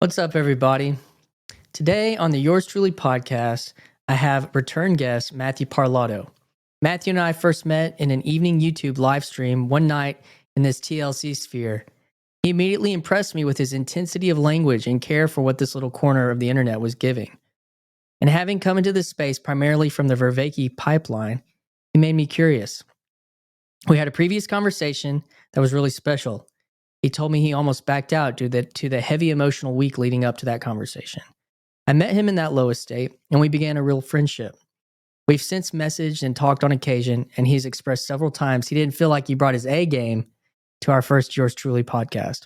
What's up, everybody? Today on the Yours Truly podcast, I have return guest Matthew Parlato. Matthew and I first met in an evening YouTube live stream one night in this TLC sphere. He immediately impressed me with his intensity of language and care for what this little corner of the internet was giving. And having come into this space primarily from the Vervaeke pipeline, he made me curious. We had a previous conversation that was really special. He told me he almost backed out due to the heavy emotional week leading up to that conversation. I met him in that lowest state, and we began a real friendship. We've since messaged and talked on occasion, and he's expressed several times he didn't feel like he brought his A game to our first Yours Truly podcast.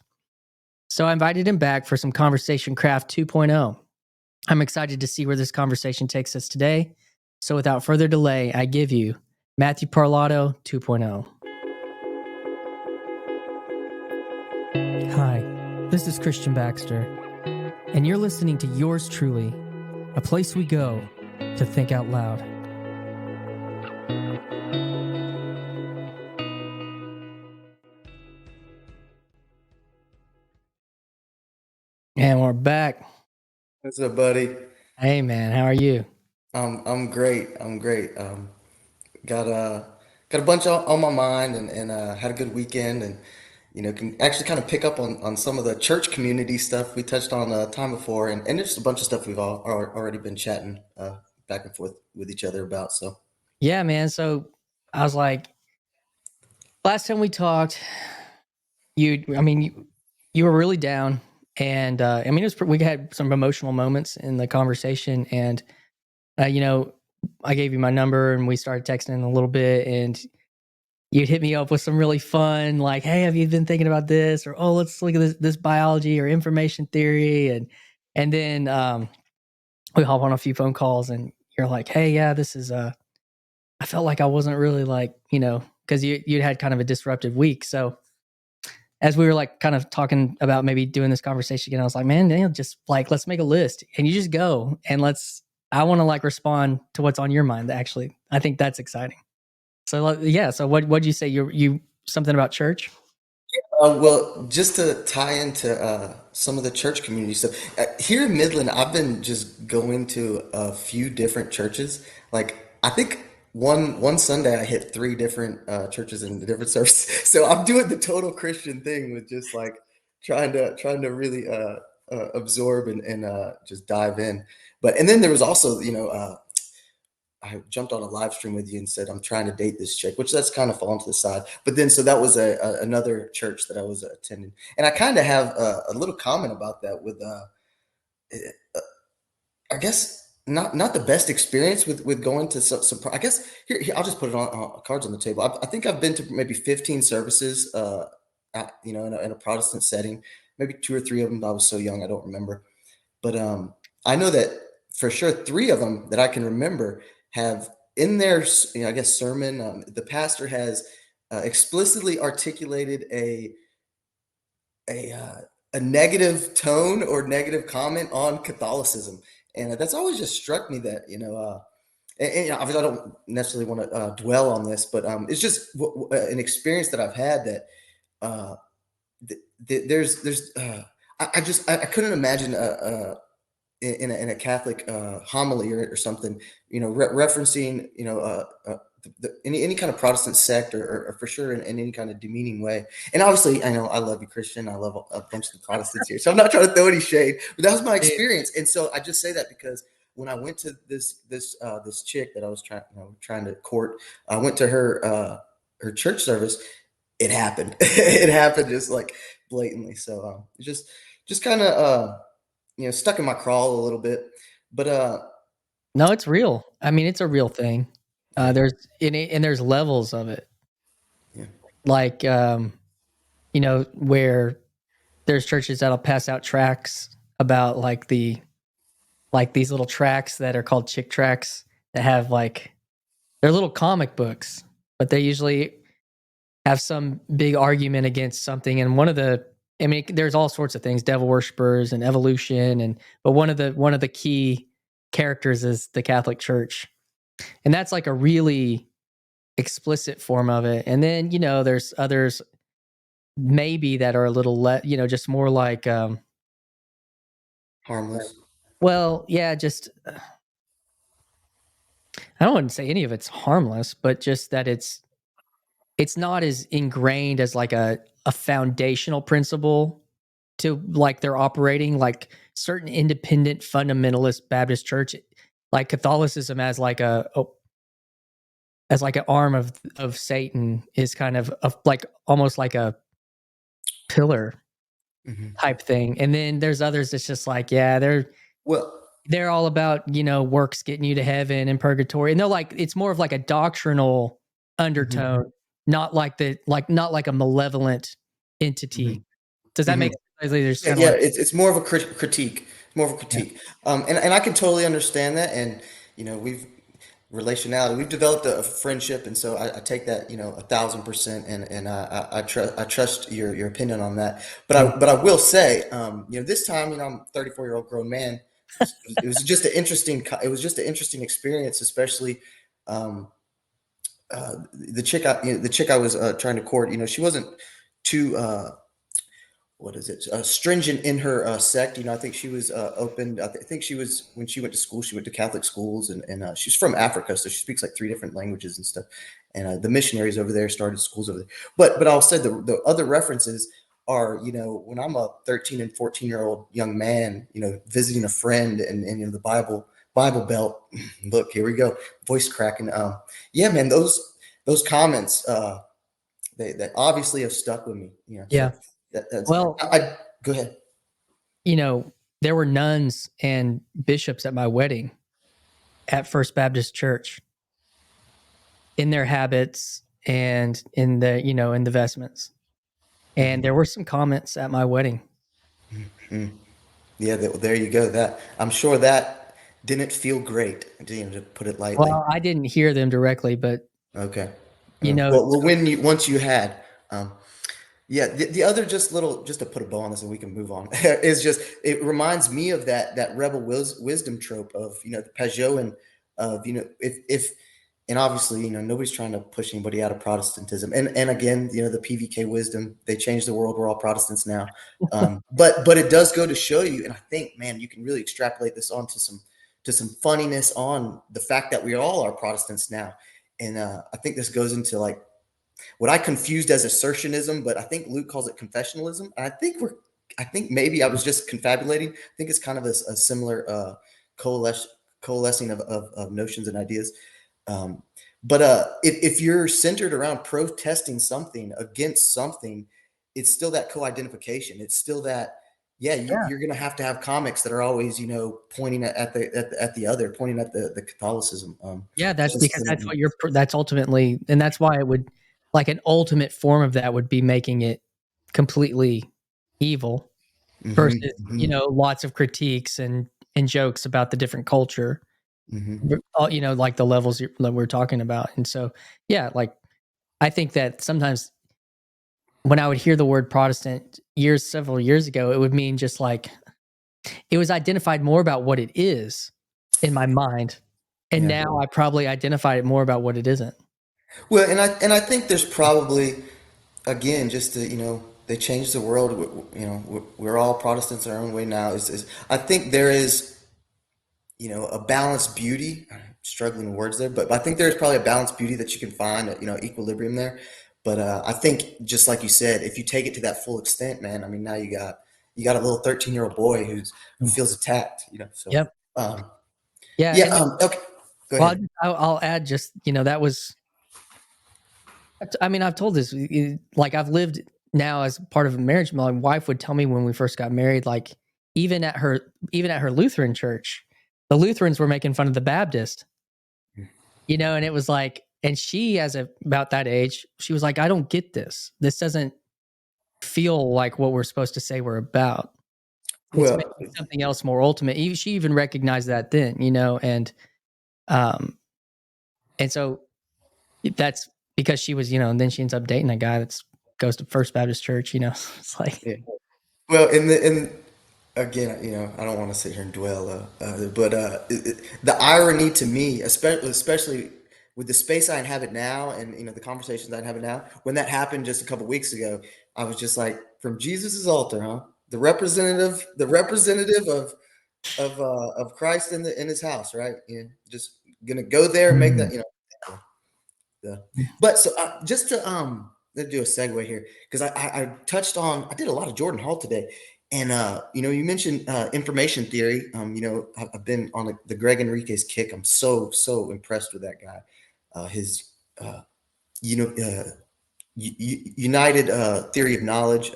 So I invited him back for some Conversation Craft 2.0. I'm excited to see where this conversation takes us today. So without further delay, I give you Matthew Parlato 2.0. Hi, this is Christian Baxter, and you're listening to Yours Truly, a place we go to think out loud. And we're back. What's up, buddy? Hey, man, how are you? I'm great. I'm great. Got a bunch on my mind and had a good weekend and can actually kind of pick up on some of the church community stuff we touched on time before and just a bunch of stuff we've already been chatting back and forth with each other about. So Yeah, man. So I was like, last time we talked, you were really down. And we had some emotional moments in the conversation. And, I gave you my number and we started texting a little bit. And you'd hit me up with some really fun, like, hey, have you been thinking about this? Or, oh, let's look at this biology or information theory. And then we hop on a few phone calls and you're like, hey, yeah, this is, I felt like I wasn't really because you'd had kind of a disruptive week. So as we were like kind of talking about maybe doing this conversation again, I was like, man, Daniel, just like, let's make a list and you just go and I want to like respond to what's on your mind. Actually, I think that's exciting. So yeah. So what'd you say? You something about church? well, just to tie into some of the church community stuff here in Midland, I've been just going to a few different churches. Like I think one Sunday I hit three different churches in the different services. So I'm doing the total Christian thing with just like trying to really absorb and just dive in. But and then there was also I jumped on a live stream with you and said I'm trying to date this chick, which that's kind of fallen to the side. But then so that was another church that I was attending, and I kind of have a little comment about that with I guess not the best experience with going to some. I guess here I'll just put it on cards on the table. I think I've been to maybe 15 services, in a Protestant setting. Maybe two or three of them. I was so young I don't remember, but I know that for sure three of them that I can remember have in their I guess sermon. The pastor has explicitly articulated a uh, a negative tone or negative comment on Catholicism, and that's always just struck me that obviously I don't necessarily want to dwell on this, but it's just an experience that I've had that uh, there's I couldn't imagine in a Catholic homily or something, referencing, any kind of Protestant sect or for sure in any kind of demeaning way. And obviously, I know I love you, Christian. I love a bunch of the Protestants here, so I'm not trying to throw any shade, but that was my experience. And so I just say that because when I went to this chick that I was trying to court, I went to her church service. It happened. It happened just like blatantly. So just kind of stuck in my crawl a little bit. But No, it's real. I mean, it's a real thing. yeah, And there's levels of it. yeah, Like, where there's churches that'll pass out tracts about like these little tracts that are called chick tracts that have they're little comic books, but they usually have some big argument against something. And there's all sorts of things, devil worshippers and evolution, but one of the key characters is the Catholic Church, and that's like a really explicit form of it. And then there's others maybe that are a little just more like Harmless. Well, yeah, just I don't want to say any of it's harmless, but just that it's not as ingrained as like a foundational principle to like they're operating like certain independent fundamentalist Baptist church, like Catholicism as like as like an arm of Satan is kind of like almost like a pillar Mhm. type thing. And then there's others that's just like, yeah, Well, they're all about, works getting you to heaven and purgatory. And they're like, it's more of like a doctrinal mhm, undertone, not like a malevolent mhm, entity. Does that mhm. make sense? Like, there's Yeah, kind of yeah, like, it's more of a critique, more of a yeah, critique. And I can totally understand that. And we've relationality. We've developed a friendship, and so I take that 1,000%, and I trust your opinion on that. But yeah, I will say, this time, I'm a 34-year-old grown man. It was just an interesting. It was just an interesting experience, especially. Um, the chick I was trying to court, she wasn't too what is it, stringent in her sect. I think she was open. I think she was, when she went to school, she went to Catholic schools, and she's from Africa, so she speaks like 3 different languages and stuff. And the missionaries over there started schools over there. But I'll say the other references are, when I'm a 13 and 14-year-old young man, visiting a friend, and the Bible Belt. Look, here we go, voice cracking. Yeah, man, those comments. They obviously have stuck with me. yeah. So that's Well, I go ahead. you know, there were nuns and bishops at my wedding at First Baptist Church in their habits and in in the vestments. And Mhm, there were some comments at my wedding. mhm. Yeah, there you go. That, I'm sure that didn't feel great, to put it lightly. Well, I didn't hear them directly, but Okay. you know, Well, when you once you had, um, yeah, the other, just to put a bow on this and we can move on, is just, it reminds me of that rebel wisdom trope of, the Pageot, of, if and obviously, nobody's trying to push anybody out of Protestantism. And again, the PVK wisdom, they changed the world. We're all Protestants now. But it does go to show you, and I think, man, you can really extrapolate this onto some funniness on the fact that we all are Protestants now. And I think this goes into like what I confused as assertionism, but I think Luke calls it confessionalism. And I think maybe I was just confabulating. I think it's kind of a similar coalescing of notions and ideas. Um, but if you're centered around protesting something against something, it's still that co-identification. It's still that, yeah, yeah, you're going to have comics that are always, pointing at the other, pointing at the Catholicism. yeah, that's Just because to, that's what that's ultimately, and that's why it would like an ultimate form of that would be making it completely evil mhm, versus, mhm, lots of critiques and jokes about the different culture, mhm. like the levels that we're talking about. And so, yeah, like I think that sometimes when I would hear the word Protestant several years ago, it would mean just like it was identified more about what it is in my mind. And Yeah. now I probably identify it more about what it isn't. Well, and I think there's probably, again, just to, they changed the world. We're all Protestants our own way now. I think there is, a balanced beauty. I'm struggling with words there, but I think there's probably a balanced beauty that you can find, equilibrium there. But I think, just like you said, if you take it to that full extent, man, I mean, now you got a little 13-year-old boy who Mm. feels attacked. So Yep. um, Yeah. yeah. And Okay, go well, ahead. I'll add just, that was, I mean, I've told this, like I've lived now as part of a marriage. My wife would tell me when we first got married, like even at her Lutheran church, the Lutherans were making fun of the Baptist, and it was like, and she, about that age, she was like, I don't get this. This doesn't feel like what we're supposed to say we're about. It's Well, maybe something else more ultimate. She even recognized that then, um, and so that's because she was, and then she ends up dating a guy that's goes to First Baptist Church. It's like, yeah. Well, in again, I don't want to sit here and dwell, but the irony to me, especially with the space I inhabit now, and the conversations I inhabit now, when that happened just a couple weeks ago, I was just like, from Jesus's altar, huh? The representative of of Christ in his house, right? Just gonna go there and make that, but so just to let's do a segue here because I touched on, I did a lot of Jordan Hall today, and you mentioned information theory. I've been on the Greg Enriquez kick. I'm so impressed with that guy. His you know united theory of knowledge.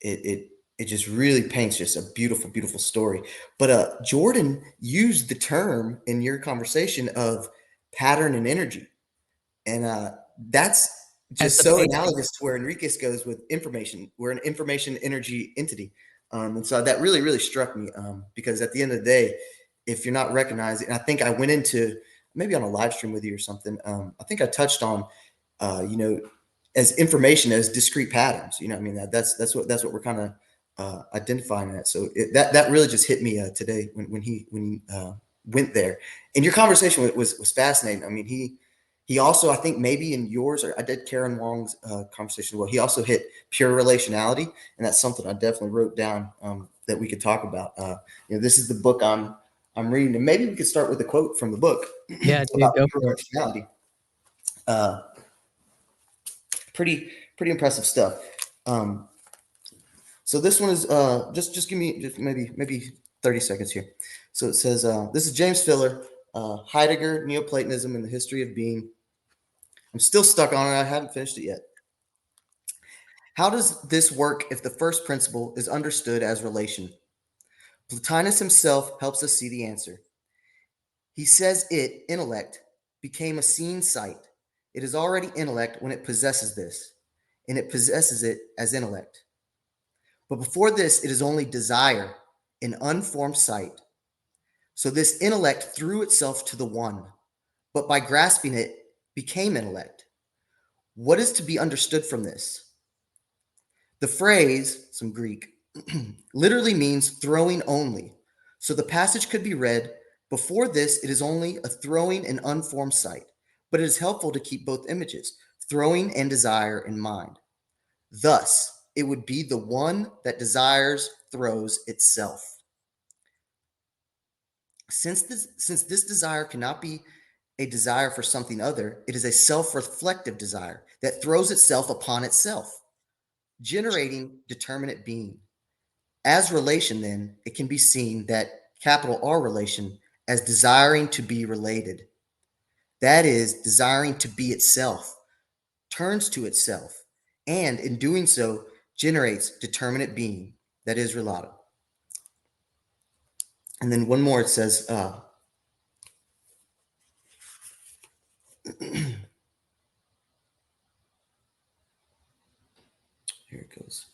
It just really paints just a beautiful story. But Jordan used the term in your conversation of pattern and energy. And that's As just the so basic. analogous to where Enriquez goes with information. We're an information energy entity. And so that really struck me because at the end of the day, if you're not recognizing, and I think I went into maybe on a live stream with you or something, I think I touched on, as information as discrete patterns. I mean, that's what we're kind of identifying that. So that really just hit me today when he went there. And your conversation was fascinating. I mean, he also, I think maybe in yours, or I did Karen Wong's conversation. Well, he also hit pure relationality, and that's something I definitely wrote down that we could talk about. This is the book I'm reading, and maybe we could start with a quote from the book Yeah, dude, about go pure for it. relationality. Pretty impressive stuff. So this one is just give me just maybe 30 seconds here. So it says this is James Filler, Heidegger, Neoplatonism, and the History of Being. I'm still stuck on it. I haven't finished it yet. How does this work if the first principle is understood as relation? Plotinus himself helps us see the answer. He says intellect, became a seen sight. It is already intellect when it possesses this, and it possesses it as intellect. But before this, it is only desire, an unformed sight. So this intellect threw itself to the one, but by grasping it, became intellect. What is to be understood from this? The phrase, some Greek, literally means throwing only. So the passage could be read, before this, it is only a throwing and unformed sight, but it is helpful to keep both images, throwing and desire, in mind. Thus, it would be the one that desires throws itself. Since this desire cannot be a desire for something other, it is a self-reflective desire that throws itself upon itself, generating determinate being. As relation, then, it can be seen that capital R relation as desiring to be related. That is, desiring to be itself, turns to itself, and in doing so, generates determinate being, that is relato. And then one more, it says, here it goes.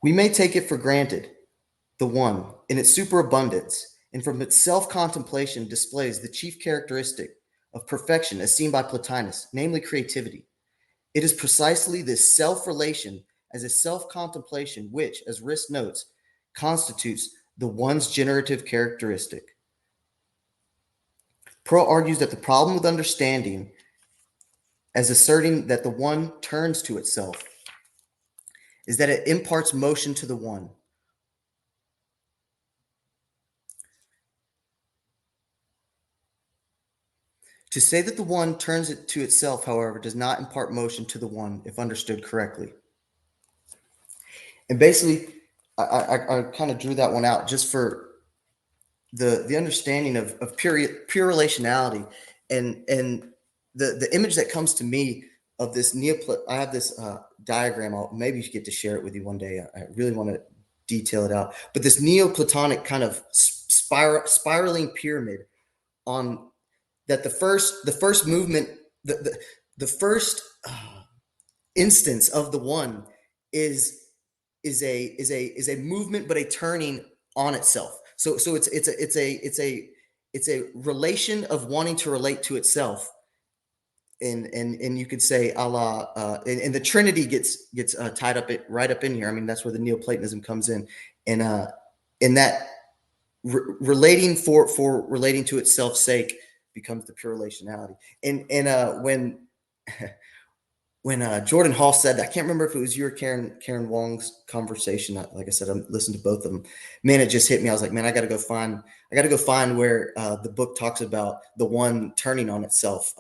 We may take it for granted, the one, in its superabundance, and from its self-contemplation displays the chief characteristic of perfection as seen by Plotinus, namely creativity. It is precisely this self-relation as a self-contemplation which, as Riss notes, constitutes the one's generative characteristic. Pearl argues that the problem with understanding as asserting that the one turns to itself is that it imparts motion to the one. To say that the one turns it to itself, however, does not impart motion to the one if understood correctly. And basically, I kind of drew that one out just for the understanding of pure relationality, and the image that comes to me of this I have this diagram. I'll maybe get to share it with you one day. I really want to detail it out. But this Neoplatonic kind of spiraling pyramid on that the first movement, the first instance of the one is a movement, but a turning on itself. So it's a relation of wanting to relate to itself, and you could say a la and the Trinity gets tied up right up in here. I mean, that's where the Neoplatonism comes and in that relating for relating to itself sake becomes the pure relationality. And when Jordan Hall said that, I can't remember if it was you or Karen Wong's conversation. Like I said, I listened to both of them. Man, it just hit me. I was like, man, I got to go find where the book talks about the one turning on itself,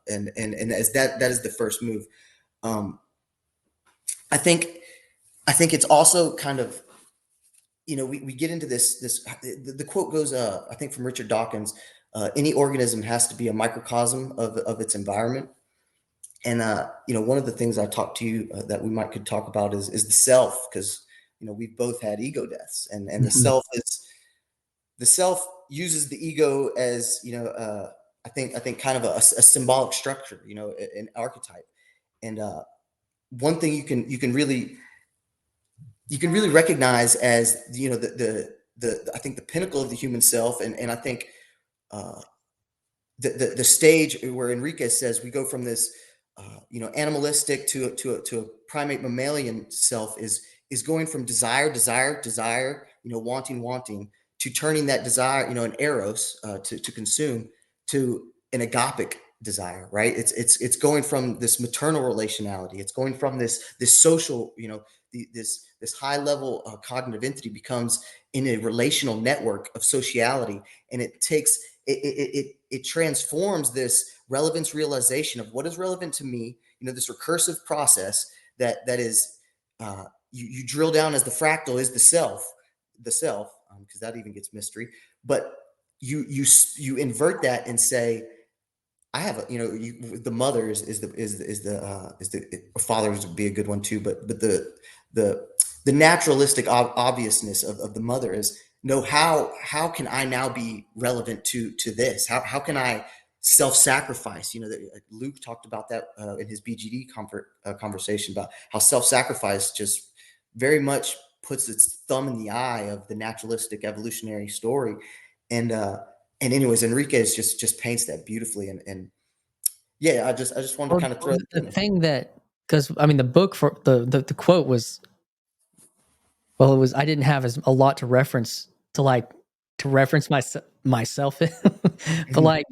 and as that is the first move. Um, I think it's also kind of, we get into this the quote goes, I think from Richard Dawkins, any organism has to be a microcosm of its environment. And one of the things I talked to you that we could talk about is the self, because we've both had ego deaths, and Mhm. the self uses the ego as I think kind of a symbolic structure, an archetype. And one thing you can really recognize as the I think the pinnacle of the human self, and I think uh, the stage where Enriquez says we go from this animalistic to a primate mammalian self is going from desire, wanting, to turning that desire, an eros, to consume, to an agapic desire, right? It's going from this maternal relationality. It's going from this social, this high level cognitive entity becomes in a relational network of sociality, and it transforms this relevance realization of what is relevant to me, this recursive process that is, you drill down as the fractal is the self, because that even gets mystery. But you invert that and say, I have the mother is the fathers would be a good one too, but the the naturalistic obviousness of the mother is, no, how can I now be relevant to this? How can I self-sacrifice? Luke talked about that in his BGD conversation, about how self-sacrifice just very much puts its thumb in the eye of the naturalistic evolutionary story. And anyways, Enriquez just paints that beautifully. And yeah, I just wanted to Well, kind of throw it the in there. thing that, because I mean, the book for the quote was, well, it was, I didn't have as a lot to reference to reference myself in, but Mhm.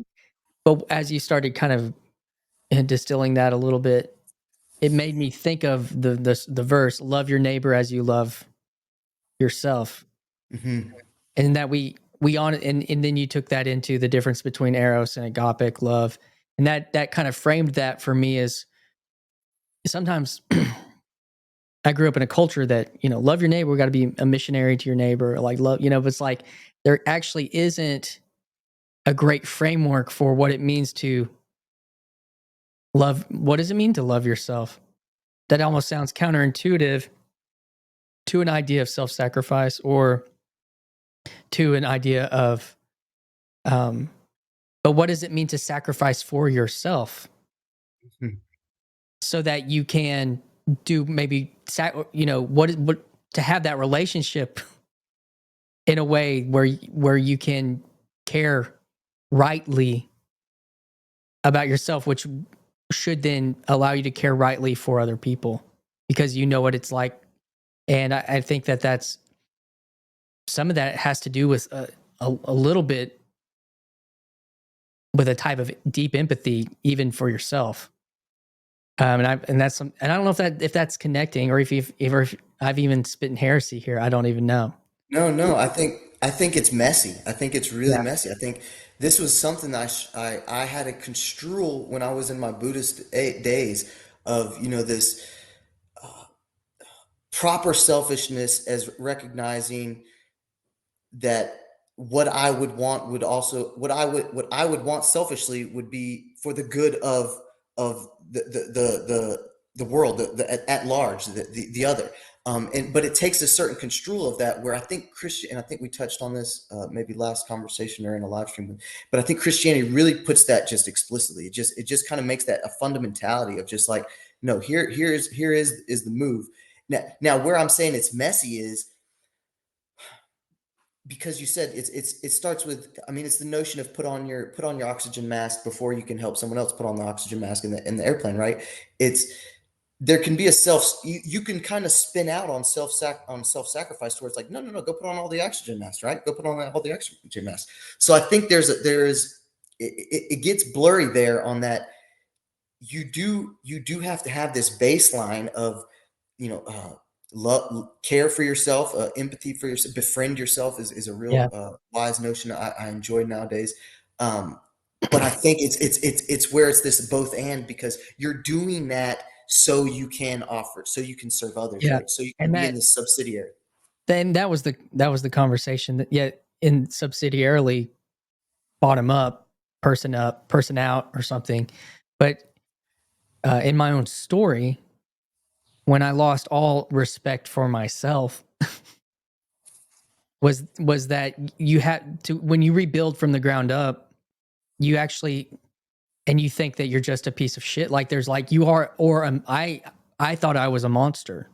but as you started kind of distilling that a little bit, it made me think of the verse, "Love your neighbor as you love yourself," Mhm. and that we on and then you took that into the difference between eros and agapic love, and that kind of framed that for me as sometimes I grew up in a culture that, love your neighbor, we got to be a missionary to your neighbor, like love, but it's like there actually isn't a great framework for what it means to love. What does it mean to love yourself? That almost sounds counterintuitive to an idea of self-sacrifice, or to an idea of, um, but what does it mean to sacrifice for yourself Mhm. so that you can do maybe, what to have that relationship in a way where you can care rightly about yourself, which should then allow you to care rightly for other people because you know what it's like. And I think that that's some of that has to do with a little bit with a type of deep empathy, even for yourself. And that's and I don't know if that's connecting, or if I've even spitting heresy here. I don't even know. No, I think it's messy. I think it's really Yeah. messy. I think this was something that I had to construe when I was in my Buddhist days, of this proper selfishness as recognizing that what I would want would also, what I would want selfishly would be for the good of the world, at large, the other. And but it takes a certain construal of that, where I think Christian, and I think we touched on this maybe last conversation or in a live stream, but I think Christianity really puts that just explicitly. It just kind of makes that a fundamentality of just like, no, here is the move. Now where I'm saying it's messy is because you said it starts with, I mean, it's the notion of put on your oxygen mask before you can help someone else put on the oxygen mask in the airplane, right? It's There can be a you can kind of spin out on self-sacrifice towards like, no, go put on all the oxygen masks, right? Go put on all the oxygen masks. So I think there is it gets blurry there on that. you do have to have this baseline of, love, care for yourself, empathy for yourself, befriend yourself is a Yeah. real wise notion I enjoy nowadays. Um, but I think it's where it's this both and, because you're doing that so you can offer, so you can serve others, Yeah. right? So you can And be in that this subsidiary. then that was the conversation that yet in subsidiarily bottom up, person out or something. But in my own story, when I lost all respect for myself, was that you had to, when you rebuild from the ground up, you actually, and you think that you're just a piece of shit. Like there's like you are, or I thought I was a monster.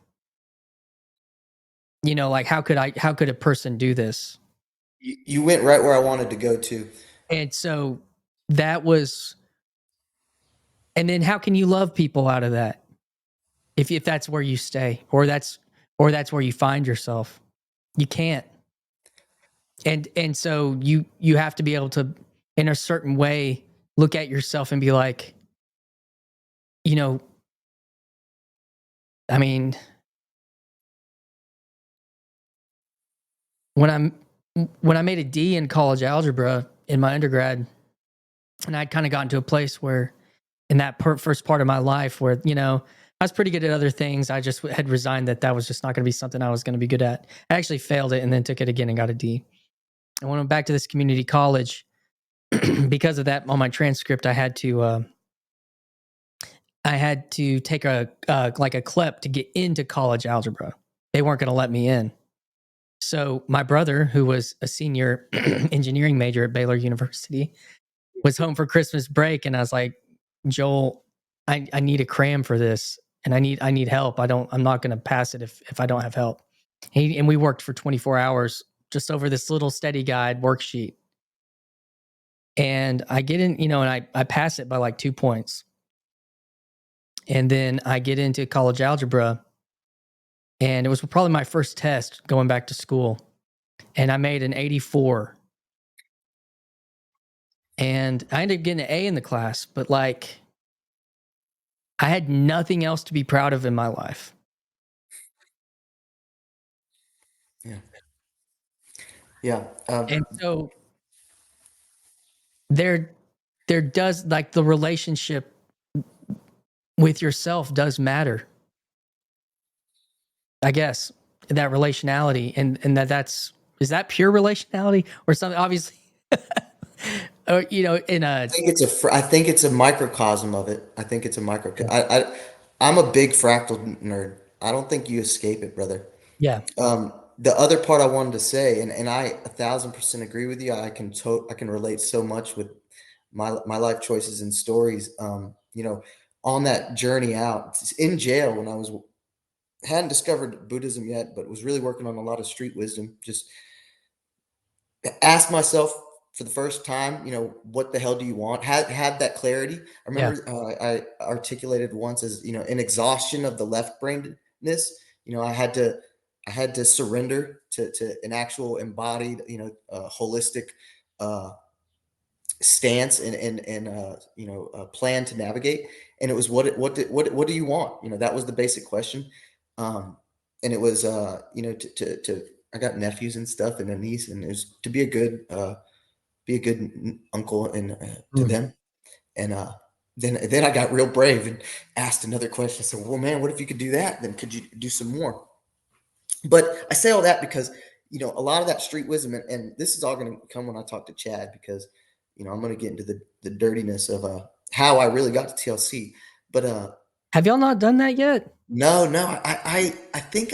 You know, like how could a person do this? You went right where I wanted to go to. And so that was, and then how can you love people out of that if that's where you stay, or that's where you find yourself? You can't. And so you have to be able to, in a certain way, look at yourself and be like, you know, I mean, when I'm when I made a D in college algebra in my undergrad, and I'd kind of gotten to a place where in that first part of my life where, I was pretty good at other things. I just had resigned that was just not going to be something I was going to be good at. I actually failed it and then took it again and got a D. And when I went back to this community college, because of that, on my transcript, I had to take a like a CLEP to get into college algebra. They weren't going to let me in. So my brother, who was a senior engineering major at Baylor University, was home for Christmas break, and I was like, Joel, I need a cram for this, and I need help. I'm not going to pass it if I don't have help. And we worked for 24 hours just over this little study guide worksheet. And I get in, and I pass it by like 2 points. And then I get into college algebra, and it was probably my first test going back to school. And I made an 84. And I ended up getting an A in the class, but like I had nothing else to be proud of in my life. Yeah. Yeah. And so there there does, like, the relationship with yourself does matter, I guess. That relationality, and that's, is that pure relationality or something, obviously. Or, in a, I think it's a microcosm of it. I think it's a micro. yeah, I'm a big fractal nerd. I don't think you escape it, brother. yeah, The other part I wanted to say, and I 1,000% agree with you. I can relate so much with my life choices and stories. On that journey out in jail when I was hadn't discovered Buddhism yet, but was really working on a lot of street wisdom. Just asked myself for the first time, what the hell do you want? Had that clarity. I yeah, remember I articulated once as, an exhaustion of the left brainedness. I had to surrender to an actual embodied, holistic uh, stance and plan to navigate. And it was what do you want? That was the basic question. Um, and it was to I got nephews and stuff and a niece, and it was to be a good uncle and to mm, them. And then I got real brave and asked another question. I said, "Well, man, what if you could do that? Then could you do some more?" But I say all that because a lot of that street wisdom, and this is all going to come when I talk to Chad, because I'm going to get into the dirtiness of how I really got to TLC. But have y'all not done that yet? no, I think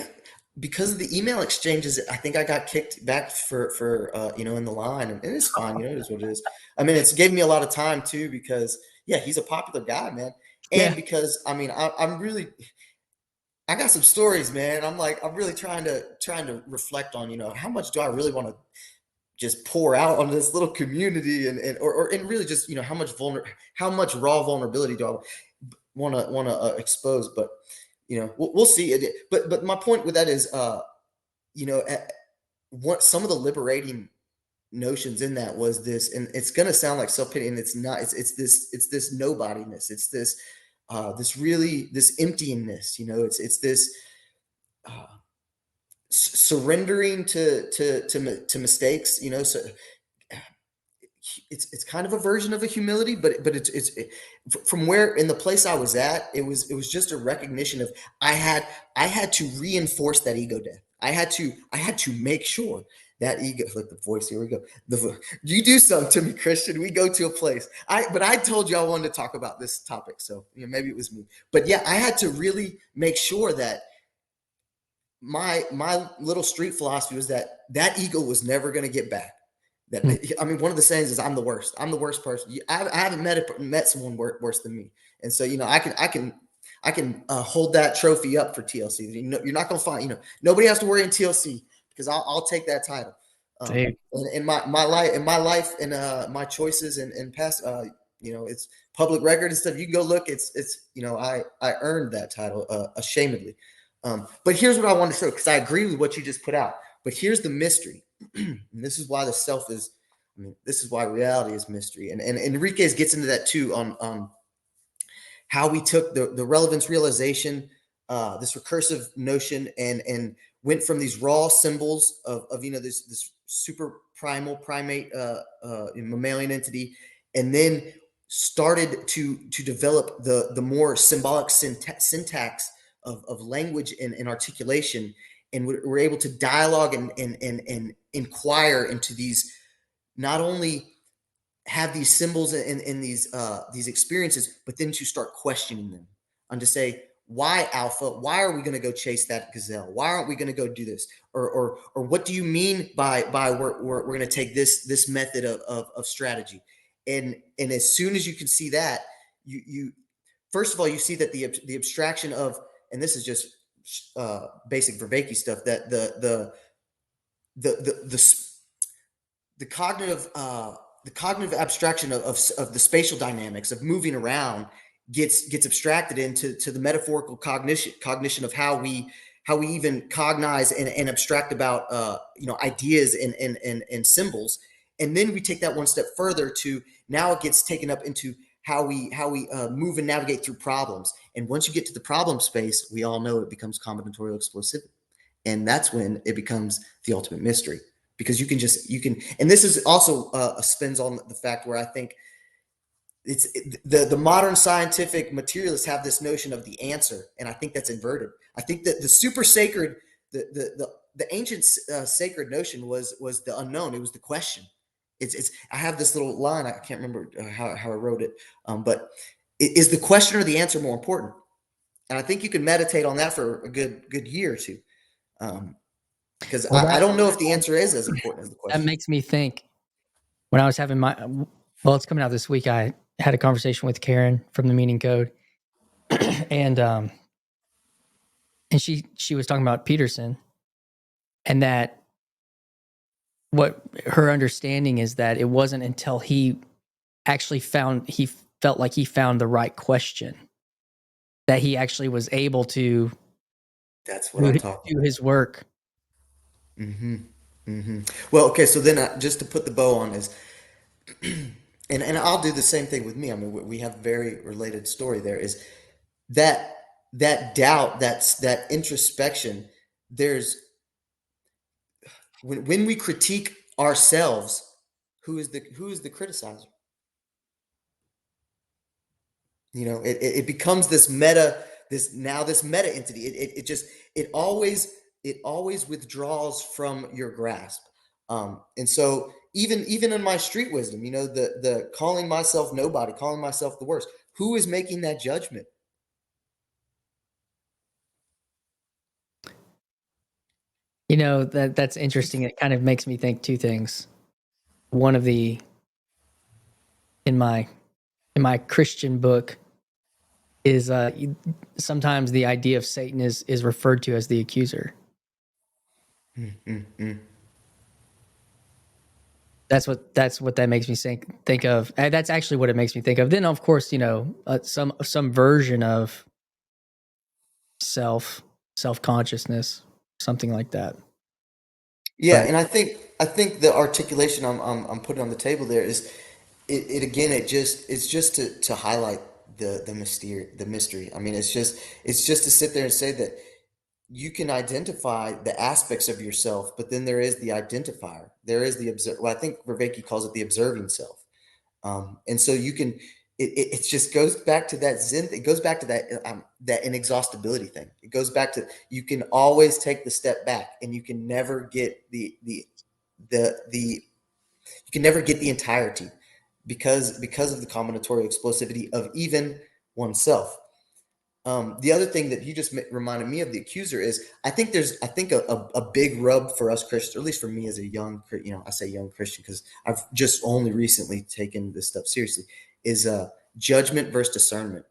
because of the email exchanges, I think I got kicked back for in the line, and it's fine. It is what it is. I mean, it's gave me a lot of time too, because yeah, he's a popular guy, man, and Yeah, because I mean, I'm really, I got some stories, man. I'm really trying to reflect on, how much do I really want to just pour out on this little community, and really just, how much raw vulnerability do I want to expose. But we'll see it. But my point with that is, you know what some of the liberating notions in that was this, and it's going to sound like self-pity, and it's not. It's this nobodiness. It's this. this emptiness. It's this surrendering to mistakes. So it's kind of a version of a humility, but from where in the place I was at, it was just a recognition of I had to reinforce that ego death. I had to make sure that ego, like the voice, here we go. You do something to me, Christian. We go to a place. But I told you I wanted to talk about this topic, so maybe it was me. But yeah, I had to really make sure that my little street philosophy was that ego was never going to get back. Hmm. One of the sayings is I'm the worst. I'm the worst person. I haven't met someone worse than me. And so, I can hold that trophy up for TLC. You're not going to find, nobody has to worry in TLC because I'll take that title. Dude. In my life and my choices and past, it's public record and stuff. You can go look. It's I earned that title ashamedly. But here's what I want to show, because I agree with what you just put out. But here's the mystery. And this is why the self is, this is why reality is mystery. And Enriquez gets into that too on how we took the relevance realization, this recursive notion, and went from these raw symbols of this super primal primate mammalian entity, and then started to develop the more symbolic syntax of language and articulation, and we're able to dialogue and inquire into these, not only have these symbols in these experiences, but then to start questioning them, and to say, why alpha? Why are we going to go chase that gazelle? Why aren't we going to go do this? Or what do you mean by we're going to take this method of strategy? And as soon as you can see that, you first of all, you see that the abstraction of, and this is just basic Vervaeke stuff, that the the cognitive abstraction of the spatial dynamics of moving around gets abstracted into the metaphorical cognition of how we even cognize and abstract about ideas and symbols. And then we take that one step further to, now it gets taken up into how we move and navigate through problems. And once you get to the problem space, we all know it becomes combinatorial explosivity, and that's when it becomes the ultimate mystery, because and this is also a spins on the fact where I think the modern scientific materialists have this notion of the answer, and I think that's inverted. I think that the super sacred, the ancient sacred notion was the unknown. It was the question. I have this little line, I can't remember how I wrote it, but is the question or the answer more important? And I think you can meditate on that for a good year or two. Because Well, I don't know if the answer is as important as the that question. makes me think. When I was having well, it's coming out this week. I had a conversation with Karen from the Meaning Code, and she was talking about Peterson, and that what her understanding is that it wasn't until he actually he felt like he found the right question, that he actually was able to That's what I'm talking do about. his work. Well, okay, so then just to put the bow on is, and I'll do the same thing with me. We have very related story there. Is that doubt, that introspection. There's when we critique ourselves, who is the criticizer? It becomes this meta, this meta entity. It always withdraws from your grasp. And so even in my street wisdom, the calling myself nobody, calling myself the worst, who is making that judgment? That's interesting. It kind of makes me think two things. One of the in my Christian book is sometimes the idea of Satan is referred to as the accuser. That's what that makes me think of. And that's actually what it makes me think of. Then, of course, some version of self consciousness, something like that. Yeah, But and I think the articulation I'm putting on the table there is, it again, it's just to highlight the mystery. I mean, it's just to sit there and say that you can identify the aspects of yourself, but then there is the identifier. There is the observe. Well, I think Vervaeke calls it the observing self. And so you can. It just goes back to that Zen. It goes back to that inexhaustibility thing. It goes back to you can always take the step back, and you can never get the you can never get the entirety because of the combinatorial explosivity of even oneself. The other thing that you just reminded me of the accuser is I think a big rub for us Christians, or at least for me as a young, I say young Christian because I've just only recently taken this stuff seriously, is judgment versus discernment.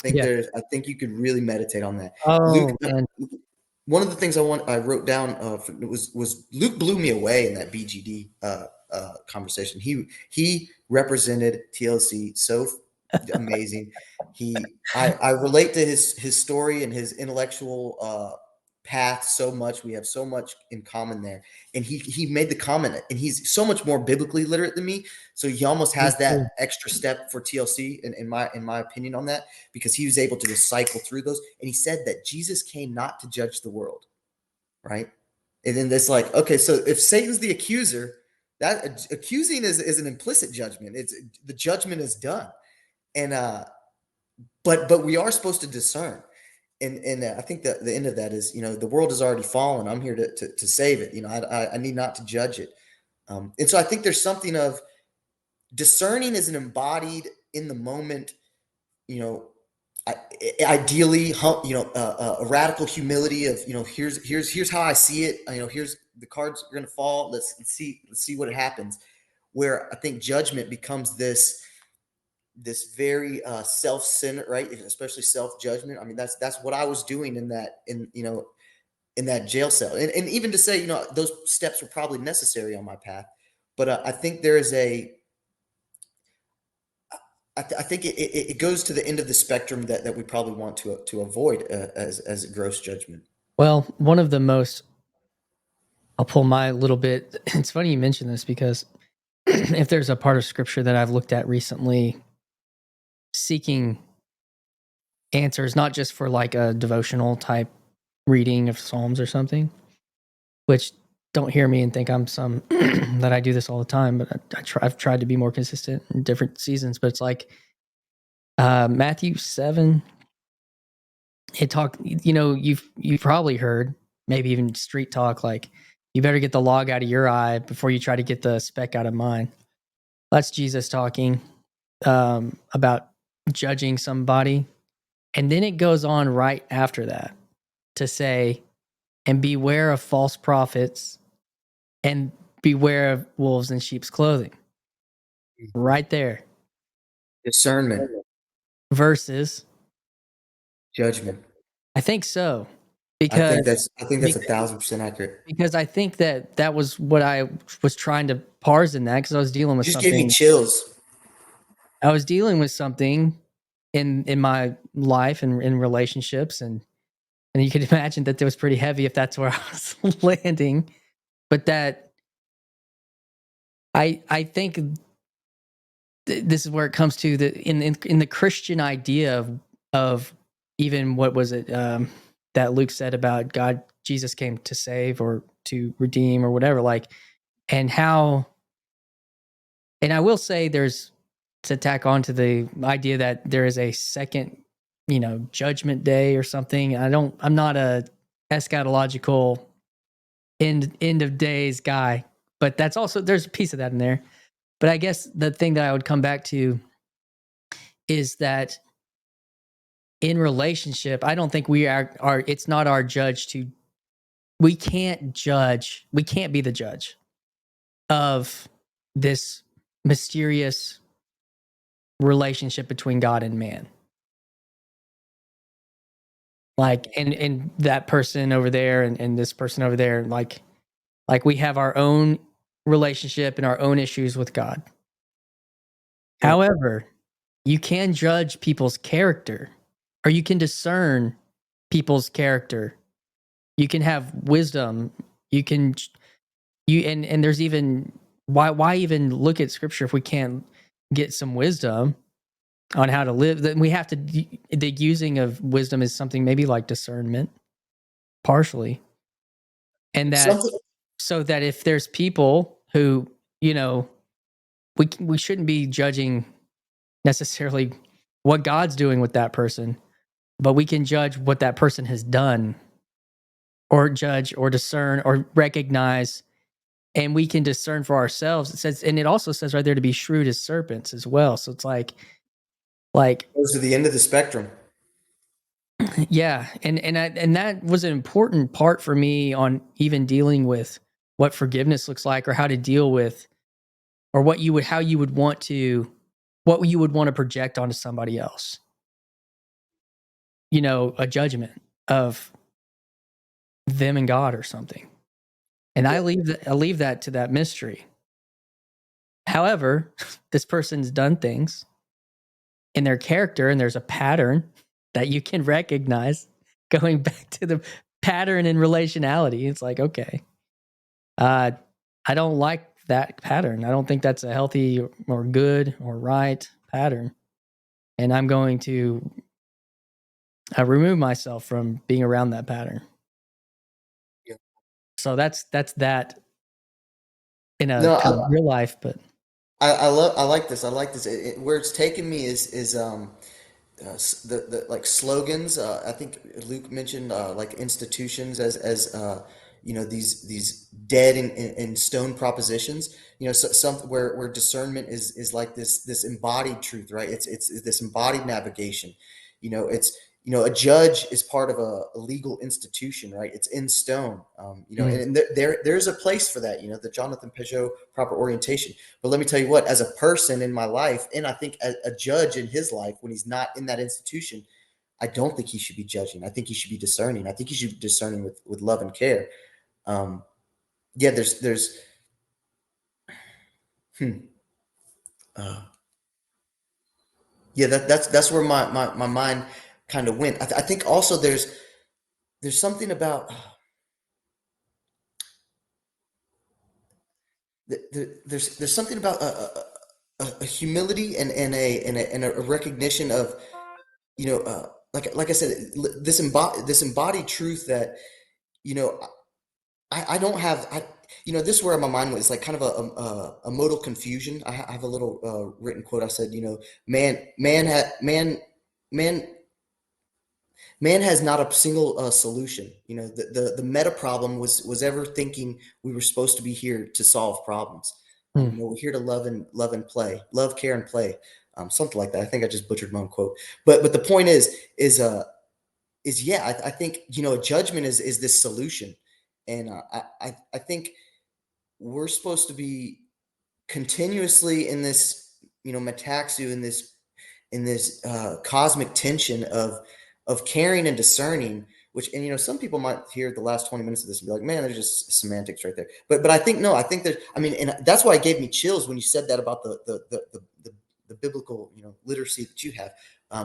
Yeah. I think you could really meditate on that. Luke, Oh man. one of the things I wrote down was Luke blew me away in that BGD conversation. He represented TLC so amazing. I relate to his story and his intellectual path so much. We have so much in common there. And he made the comment, and he's so much more biblically literate than me. So he almost Me has that too. extra step for TLC in my opinion on that, because he was able to just cycle through those. And he said that Jesus came not to judge the world, right? And then it's like, okay, so if Satan's the accuser, that accusing is an implicit judgment. It's the judgment is done. And but we are supposed to discern. And I think that the end of that is, the world has already fallen. I'm here to save it. I need not to judge it. And so I think there's something of discerning is an embodied in the moment, you know, ideally, a radical humility of, here's how I see it. Here's the cards are going to fall. Let's see what happens. Where I think judgment becomes this very self-centered, right? Especially self-judgment. I mean, that's what I was doing in that jail cell, and even to say, those steps were probably necessary on my path. But I think there is I think it goes to the end of the spectrum that we probably want to avoid as a gross judgment. Well, one of the most I'll pull my little bit. It's funny you mention this because if there's a part of scripture that I've looked at recently, seeking answers, not just for like a devotional type reading of Psalms or something, which don't hear me and think I'm some that I do this all the time, but I've tried to be more consistent in different seasons. But it's like Matthew 7. It talk, you've probably heard, maybe even street talk, like you better get the log out of your eye before you try to get the speck out of mine. That's Jesus talking about judging somebody. And then it goes on right after that to say, and beware of false prophets and beware of wolves in sheep's clothing. Right there. Discernment, Versus, judgment. I think so. I think Because that's I think that's 1,000% accurate. because I think that was what I was trying to parse in that, because I was dealing with You just gave me something. chills. I was dealing with something in my life and in relationships, and you could imagine that it was pretty heavy if that's where I was landing. But that I think this is where it comes to the in the Christian idea of even what was it that Luke said about God, Jesus came to save or to redeem or whatever, like, and how. And I will say, there's, to tack on to the idea that there is a second, judgment day or something. I'm not a eschatological end of days guy, but that's also, there's a piece of that in there. But I guess the thing that I would come back to is that in relationship, I don't think we are it's not our judge to, we can't judge, we can't be the judge of this mysterious relationship between God and man. Like, and that person over there and this person over there, like we have our own relationship and our own issues with God. Yeah. However, you can judge people's character, or you can discern people's character. You can have wisdom. You can and there's even, why even look at scripture if we can't get some wisdom? on how to live. Then we have to, the using of wisdom is something maybe like discernment, partially. And that, Something so that if there's people who, you know, we shouldn't be judging necessarily what God's doing with that person, but we can judge what that person has done, or judge or discern or recognize, and we can discern for ourselves. It says, and it also says right there to be shrewd as serpents as well. So it's like goes to the end of the spectrum. yeah, and that was an important part for me on even dealing with what forgiveness looks like, or how to deal with, or what you would, how you would want to, what you would want to project onto somebody else. You know, a judgment of them and God or something. And Yeah. I leave that to that mystery. However, this person's done things in their character, and there's a pattern that you can recognize going back to the pattern in relationality. It's like, okay, uh, I don't like that pattern. I don't think that's a healthy or good or right pattern. And I'm going to remove myself from being around that pattern. Yeah. So that's that in a No, kind of real life, but I like this. I like this. Where it's taken me is the like slogans. I think Luke mentioned like institutions as these dead and stone propositions. You know, so, some where discernment is like this embodied truth, right? It's this embodied navigation. You know, it's a judge is part of a legal institution, right? It's in stone. mm, And there's a place for that. You know, the Jonathan Peugeot proper orientation. But let me tell you what, as a person in my life, and I think a judge in his life, when he's not in that institution, I don't think he should be judging. I think he should be discerning. I think he should be discerning with love and care. Um, yeah, there's hmm, uh, yeah, that's where my mind kind of went. I think also there's something about there's something about a humility and a recognition of like I said, this embodied truth that you know I don't have this is where my mind was like kind of a modal confusion. I have a little written quote. I said, man man has not a single solution. The meta problem was ever thinking we were supposed to be here to solve problems. mm, We're here to love and play, love, care, and play. Something like that. I think I just butchered my own quote, but the point is yeah, I think a judgment is this solution, and I think we're supposed to be continuously in this metaxu in this cosmic tension of caring and discerning. Which, and some people might hear the last 20 minutes of this and be like, man, there's just semantics right there. But I think no, I think that and that's why it gave me chills when you said that about the biblical literacy that you have,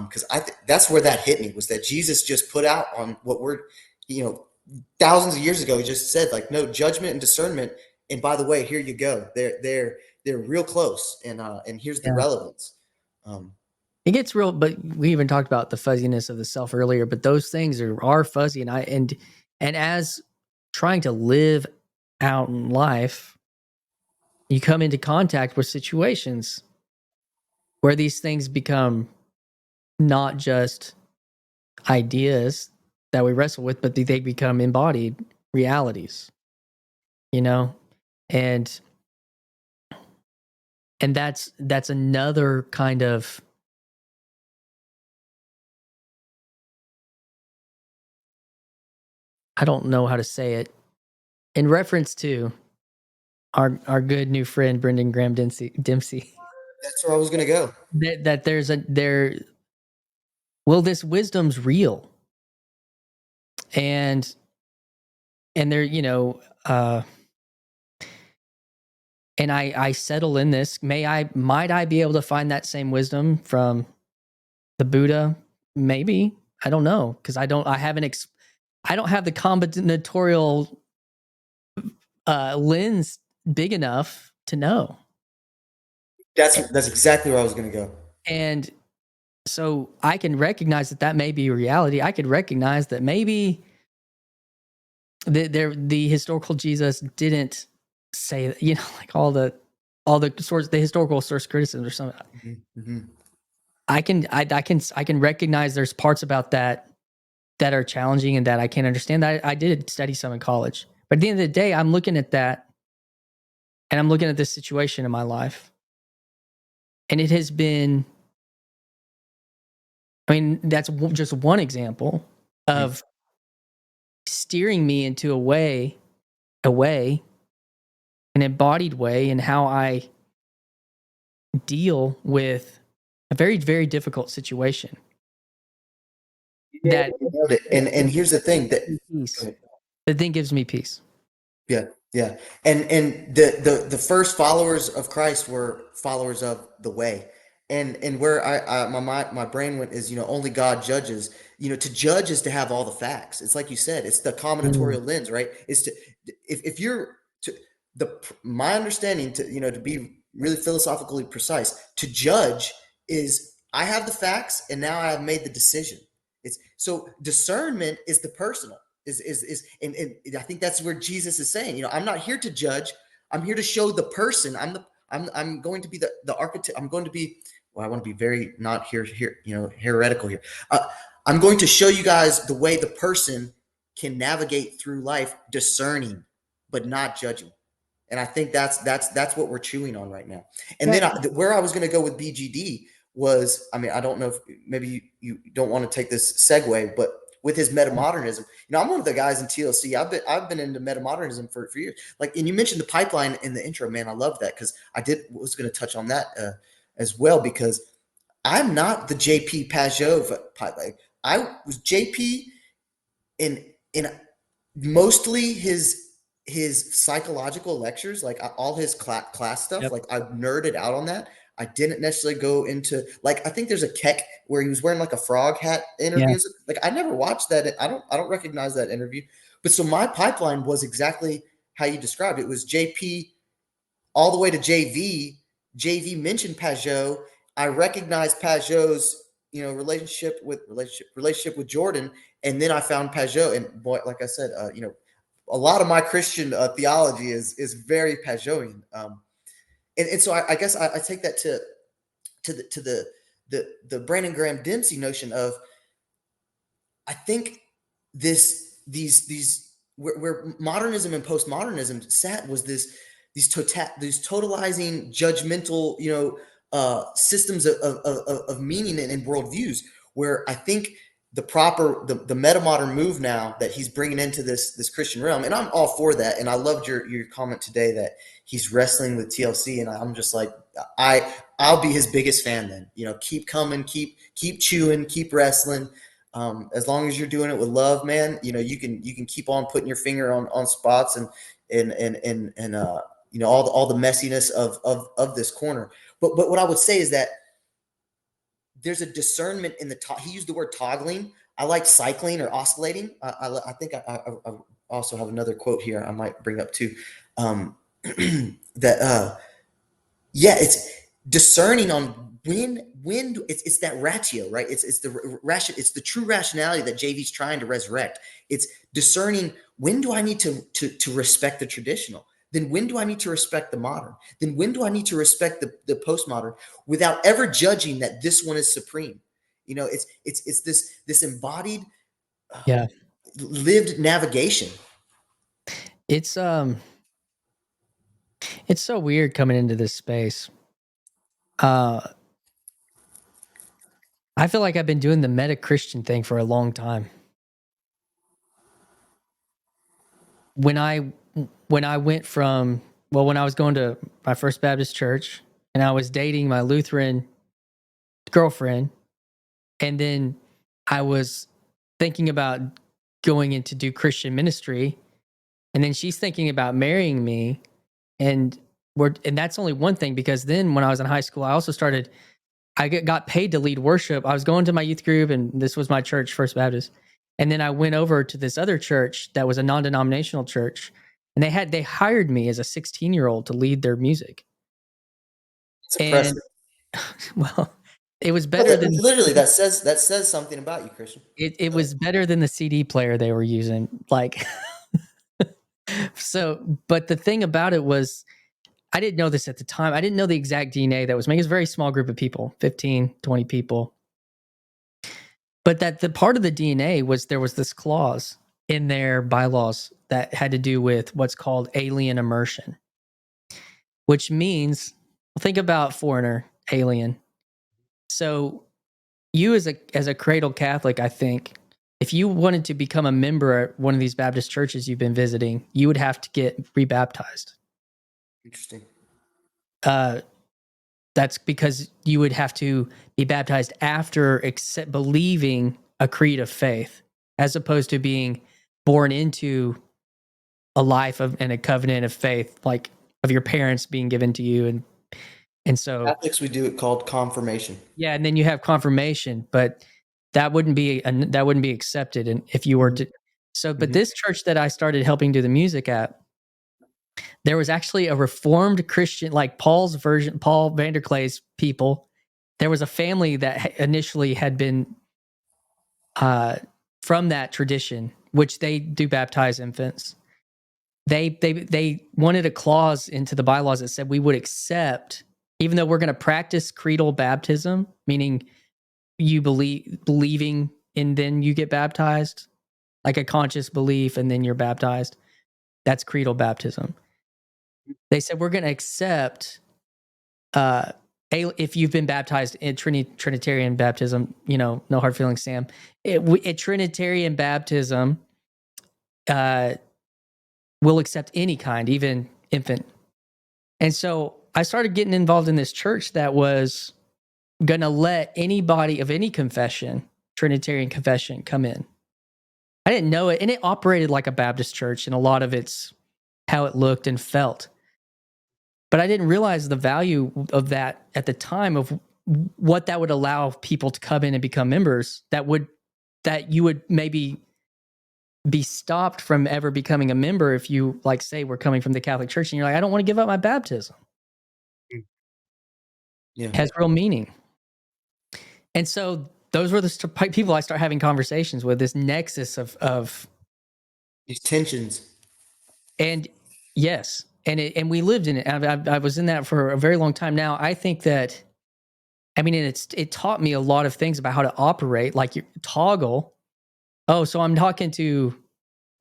because I think that's where that hit me, was that Jesus just put out on what we're you know thousands of years ago. He just said, like, no, judgment and discernment, and by the way, here you go, they're real close, and here's the yeah. relevance. um It gets real, but we even talked about the fuzziness of the self earlier. But those things are fuzzy, and as trying to live out in life, you come into contact with situations where these things become not just ideas that we wrestle with, but they become embodied realities. You know, and that's another kind of, I don't know how to say it, in reference to our good new friend Brendan Graham Dempsey. that's where I was going to go. That there's a there well, this wisdom's real, and there, and I settle in this. Might I be able to find that same wisdom from the Buddha? Maybe. I don't know, because I don't have the combinatorial lens big enough to know. That's exactly where I was going to go. And So I can recognize that may be reality. I could recognize that maybe the historical Jesus didn't say, like all the source, the historical source criticism or something. Mhm. I can recognize there's parts about that are challenging and that I can't understand. I did study some in college, but at the end of the day, I'm looking at that and I'm looking at this situation in my life, and it has been. I mean, that's just one example Mhm. of steering me into a way, an embodied way, in how I deal with a very, very difficult situation. That Nailed it. And here's the thing that go peace. ahead. The thing gives me peace. Yeah, yeah. And the first followers of Christ were followers of the way. And where my brain went is, only God judges. To judge is to have all the facts. It's like you said, it's the Mm. combinatorial lens, right? It's to if you're to my understanding, to be really philosophically precise, to judge is I have the facts and now I have made the decision. It's so discernment is the personal and I think that's where Jesus is saying, I'm not here to judge. I'm here to show the person. I'm going to be the architect. I'm going to be, well, I want to be very not here, heretical here. I'm going to show you guys the way the person can navigate through life, discerning, but not judging. And I think that's what we're chewing on right now. And Yeah, then where I was going to go with BGD was, I mean, I don't know if maybe you don't want to take this segue, but with his metamodernism, I'm one of the guys in TLC. I've been into metamodernism for years. Like, and you mentioned the pipeline in the intro, man. I love that because was going to touch on that as well, because I'm not the JP Pajot pipeline. I was JP in mostly his psychological lectures, like all his class stuff. yep. Like I nerded out on that. I didn't necessarily go into, like, I think there's a Keck where he was wearing like a frog hat Yeah. interviews. Like I never watched that. I don't recognize that interview. But so my pipeline was exactly how you described it. It was JP all the way to JV. JV mentioned Pajot. I recognized Pajot's relationship with Jordan, and then I found Pajot. And boy, like I said, a lot of my Christian theology is very Pajotian. And so I guess I take that to the Brandon Graham Dempsey notion of, I think these where modernism and postmodernism sat was these totalizing judgmental systems of meaning and worldviews, where I think the meta modern move now that he's bringing into this Christian realm, and I'm all for that. And I loved your comment today that he's wrestling with TLC, and I'm just like, I'll be his biggest fan then. Keep coming, keep chewing, keep wrestling. As long as you're doing it with love, man, you can keep on putting your finger on spots and all the messiness of this corner. But what I would say is that there's a discernment in he used the word toggling. I like cycling or oscillating. I think I also have another quote here I might bring up too. That yeah, it's discerning on when it's that ratio, right? It's the true rationality that JV's trying to resurrect. It's discerning, when do I need to respect the traditional? Then when do I need to respect the modern? Then when do I need to respect the postmodern, without ever judging that this one is supreme? It's this embodied, Yeah. lived navigation. It's it's so weird coming into this space. Uh I feel like I've been doing the meta Christian thing for a long time. When I when I went from when I was going to my First Baptist church and I was dating my Lutheran girlfriend, and then I was thinking about going in to do Christian ministry, and then she's thinking about marrying me, and that's only one thing, because then when I was in high school, I also started, got paid to lead worship. I was going to my youth group, and this was my church, First Baptist. And then I went over to this other church that was a non-denominational church, and they hired me as a 16-year-old to lead their music. It's And impressive. well, It was Well, better than literally, that says something about you, Christian. it was better than the CD player they were using. Like, so, but the thing about it was, I didn't know this at the time. I didn't know the exact DNA that was making. It was a very small group of people, 15, 20 people. But that the part of the DNA was there was this clause in their bylaws that had to do with what's called alien immersion, which means, think about foreigner, alien. So you as a cradle Catholic, I think, if you wanted to become a member at one of these Baptist churches you've been visiting, you would have to get rebaptized. Interesting. Uh, that's because you would have to be baptized after believing a creed of faith, as opposed to being born into a life of and a covenant of faith, like of your parents being given to you, and so Catholics, we do it called confirmation. yeah, and then you have confirmation, but that wouldn't be accepted, and if you were Mhm, to. So, but mhm. this church that I started helping do the music at, there was actually a Reformed Christian, like Paul's version, Paul Vanderklay's people. There was a family that initially had been uh, from that tradition, which they do baptize infants. They wanted a clause into the bylaws that said we would accept, even though we're going to practice creedal baptism, meaning you believing and then you get baptized, like a conscious belief and then you're baptized. That's creedal baptism. They said we're going to accept uh if you've been baptized in Trinitarian baptism, no hard feelings, Sam. Trinitarian baptism, uh, will accept any kind, even infant. And so I started getting involved in this church that was going to let anybody of any confession, Trinitarian confession, come in. I didn't know it, and it operated like a Baptist church, and a lot of it's how it looked and felt. But I didn't realize the value of that at the time, of what that would allow people to come in and become members, that you would maybe be stopped from ever becoming a member if you, like, say we're coming from the Catholic Church and you're like, I don't want to give up my baptism. Mm. Yeah. It has real meaning. And so those were the people I start having conversations with, this nexus of These tensions. and yes, and we lived in it. I was in that for a very long time. Now I think that, I mean, and it taught me a lot of things about how to operate, like you toggle. Oh, so I'm talking to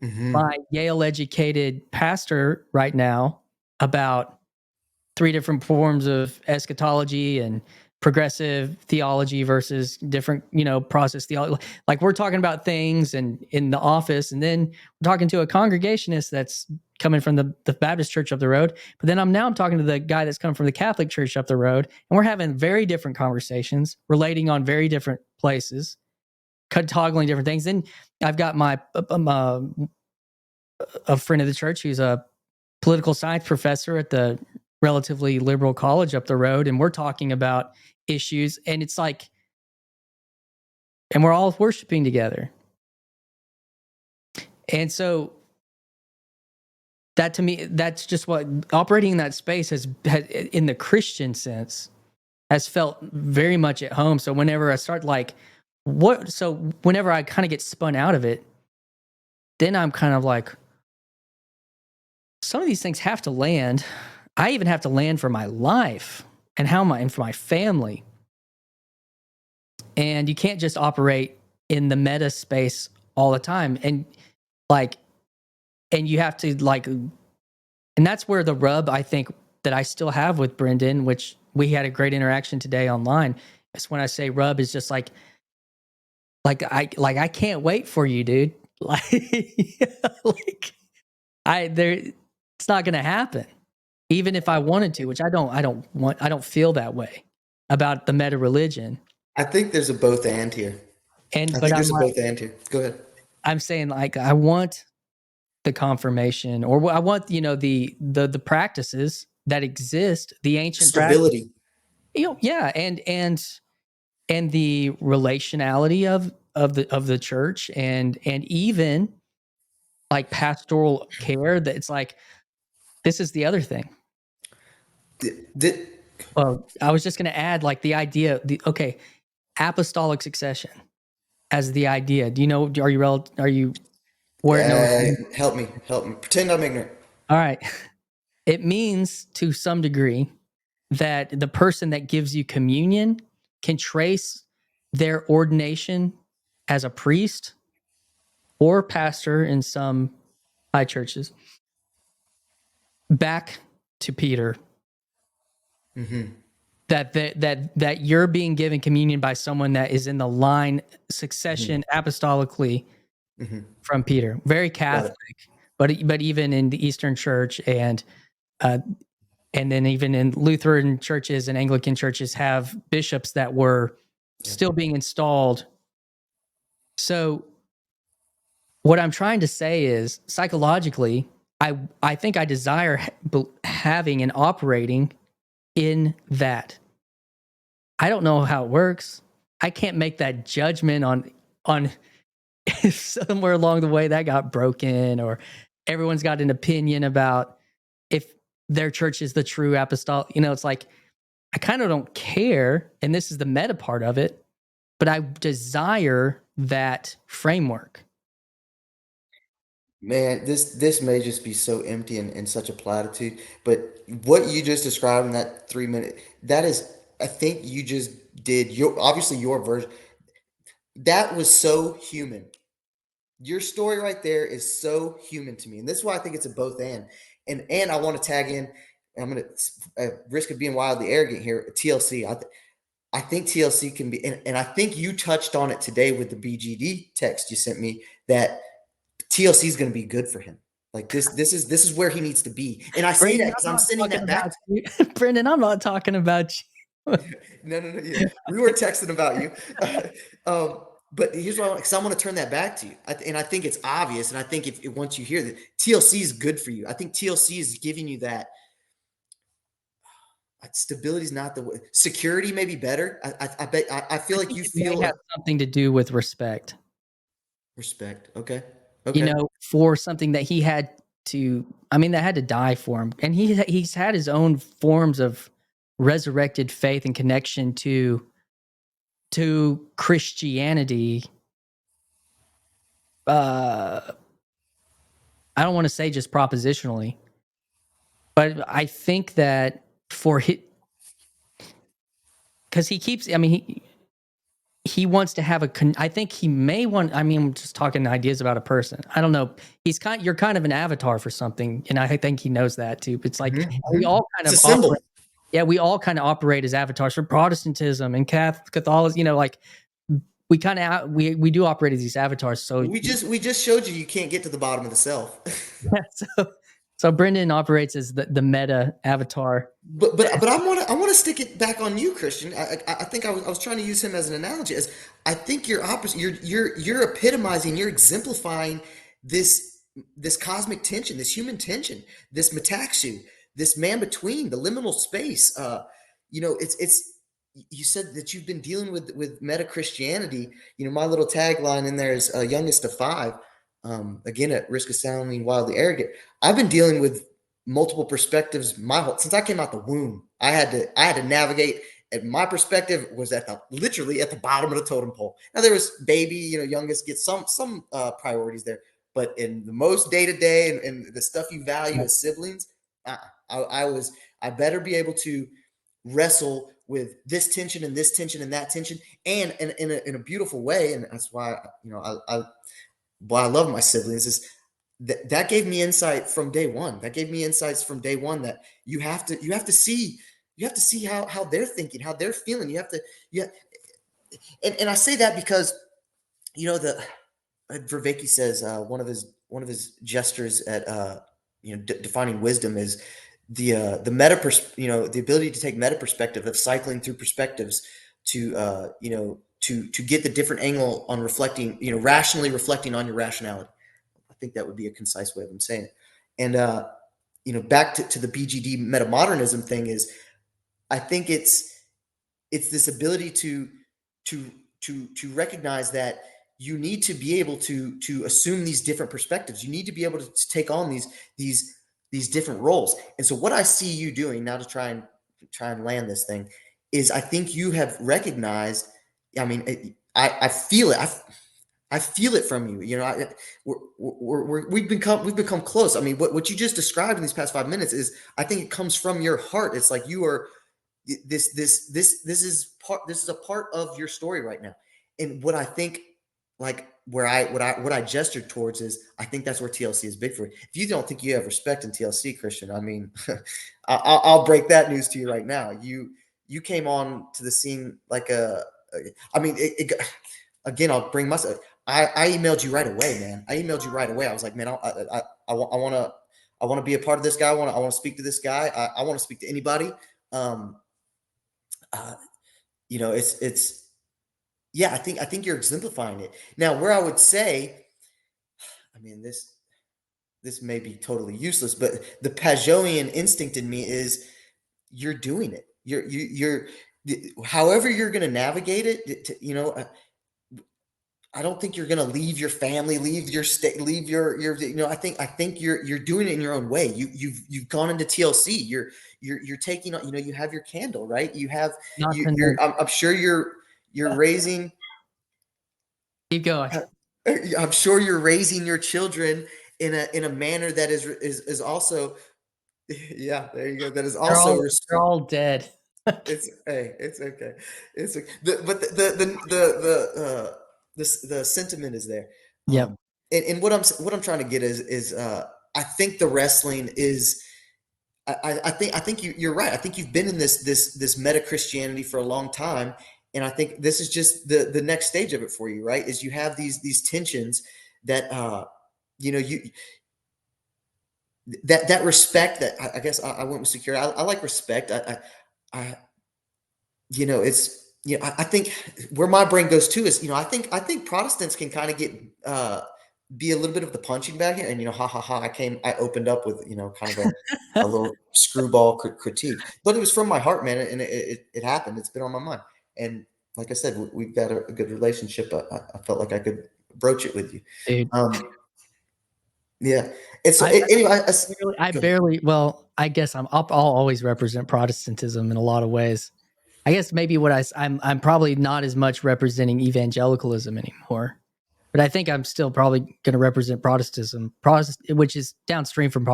Mhm. my Yale educated pastor right now about three different forms of eschatology and progressive theology versus different, process theology. Like, we're talking about things and in the office, and then we're talking to a congregationist that's coming from the Baptist church up the road. But then I'm talking to the guy that's coming from the Catholic church up the road, and we're having very different conversations, relating on very different places, toggling different things. Then I've got a friend of the church who's a political science professor at the relatively liberal college up the road, and we're talking about issues, and it's like, and we're all worshiping together. And so that, to me, that's just what operating in that space has in the Christian sense, has felt very much at home. So whenever I start like whenever I kind of get spun out of it, then I'm kind of like, some of these things have to land. I even have to land for my life and and for my family. And you can't just operate in the meta space all the time. And like, and you have to like, and that's where the rub, I think, that I still have with Brendan, which we had a great interaction today online. It's when I say rub is just like I can't wait for you, dude. Like, like it's not gonna happen. Even if I wanted to, which I don't feel that way about the meta religion. I think there's a both and here. I But think there's a both and here. Go ahead. I'm saying, like, I want the confirmation, or I want, the practices that exist, the ancient practice, Stability. yeah, and the relationality of the church, and even like pastoral care. That it's like, this is the other thing. Well, I was just going to add like the idea, okay, apostolic succession as the idea. Do you know, are you aware, know what it means? Help me, help me. Pretend I'm ignorant. All right. It means to some degree that the person that gives you communion can trace their ordination as a priest or pastor in some high churches back to Peter. That you're being given communion by someone that is in the line succession apostolically from Peter. Very Got it. Catholic, but even in the Eastern Church uh, and then even in Lutheran churches and Anglican churches have bishops that were Yeah. still being installed. So what I'm trying to say is psychologically, I think I desire having and operating in that. I don't know how it works. I can't make that judgment on if somewhere along the way that got broken or everyone's got an opinion about if their church is the true apostolic. It's like I kind of don't care, and this is the meta part of it, but I desire that framework. Man, this may just be so empty and such a platitude, but what you just described in that 3 minute, that is, I think you just did your obviously your version. That was so human. Your story right there is so human to me, and this is why I think it's a both and I want to tag in. I'm gonna risk of being wildly arrogant here. TLC. I think TLC can be, and I think you touched on it today with the BGD text you sent me that TLC is going to be good for him. Like this is where he needs to be. And I say that Brendan, because I'm I'm not sending talking that back. about you. Brendan, I'm not talking about you. No. Yeah. We were texting about you. But here's what I want, because I want to turn that back to you. And I think it's obvious. And I think if once you hear that TLC is good for you, I think TLC is giving you that stability is not the way. Security may be better. I bet I I feel like think you it may feel have something to do with respect. respect. Okay. Okay. For something that he had that had to die for him. And he's had his own forms of resurrected faith and connection to Christianity. Uh, I don't want to say just propositionally, but I think that for his, because he keeps, he wants to have I think he may want, I'm just talking ideas about a person. I don't know. You're kind of an avatar for something. And I think he knows that too. It's like we all kind It's a of symbol. operate. Yeah, we all kind of operate as avatars for Protestantism and Catholicism, like we kind of, we do operate as these avatars. So, We just showed you you can't get to the bottom of the self. so, so Brendan operates as the meta avatar. But I want to stick it back on you, Christian. I think I was trying to use him as an analogy. As I think you're opposite. You're epitomizing. You're exemplifying this cosmic tension, this human tension, this metaxu, this man between the liminal space. It's you said that you've been dealing with meta Christianity. My little tagline in there is youngest of five. Again, at risk of sounding wildly arrogant, I've been dealing with multiple perspectives since I came out the womb. I had to navigate, and my perspective was literally at the bottom of the totem pole. Now there was baby, youngest gets some priorities there, but in the most day to day and the stuff you value as siblings, I better be able to wrestle with this tension and this tension and that tension, and in a beautiful way. And that's why why I love my siblings is that gave me insight from day one. That gave me insights from day one that you have to see how they're thinking, how they're feeling. You have to yeah. And I say that because the Vervaeke says one of his gestures at defining wisdom is the the ability to take meta perspective of cycling through perspectives to to get the different angle on reflecting, rationally reflecting on your rationality. I think that would be a concise way of him saying it. And back to the BGD metamodernism thing is, I think it's this ability to to recognize that you need to be able to assume these different perspectives. You need to be able to take on these different roles. And so what I see you doing now, to try and try and land this thing, is I think you have recognized. I mean, I feel it. I feel it from you. You know, we've become close. I mean, what you just described in these past 5 minutes is, I think it comes from your heart. It's like you are this is a part of your story right now. And what I think, like what I gestured towards is, I think that's where TLC is big for you. If you don't think you have respect in TLC, Christian, I mean, I'll break that news to you right now. You came on to the scene like I mean, again, I'll bring myself. I emailed you right away, man. I emailed you right away. I was like, man, I want to be a part of this guy. I want to speak to this guy. I want to speak to anybody. Um, uh, you know, it's yeah. I think you're exemplifying it now. Where I would say, I mean, this may be totally useless, but the Pageauian instinct in me is, you're doing it. You're however you're going to navigate it. You know, I don't think you're going to leave your family, leave your state, leave your, you know, I think you're doing it in your own way. You've gone into TLC. You're taking on, you know, you have your candle, right? You have, Not to know. I'm sure you're raising, Keep going. I'm sure you're raising your children in a manner that is also, yeah, there you go. That is They're also, all they're all dead. it's, hey, it's okay. It's okay. But the sentiment is there. Yep. And what I'm trying to get is I think the wrestling is, I think you're right. I think you've been in this meta Christianity for a long time, and I think this is just the next stage of it for you, right? Is you have these tensions that you know, you that respect that I guess I went with security. I like respect. I you know, it's, you know, I think where my brain goes to is, you know, I think Protestants can kind of get be a little bit of the punching bag here, and, you know, ha ha ha, I opened up with, you know, kind of a little screwball critique, but it was from my heart, man, and it happened. It's been on my mind, and like I said, we've got a good relationship. But I felt like I could broach it with you. Dude. Yeah, and so I anyway, I go ahead. barely, well, I guess I'll always represent Protestantism in a lot of ways. I guess maybe I'm probably not as much representing evangelicalism anymore, but I think I'm still probably going to represent which is downstream from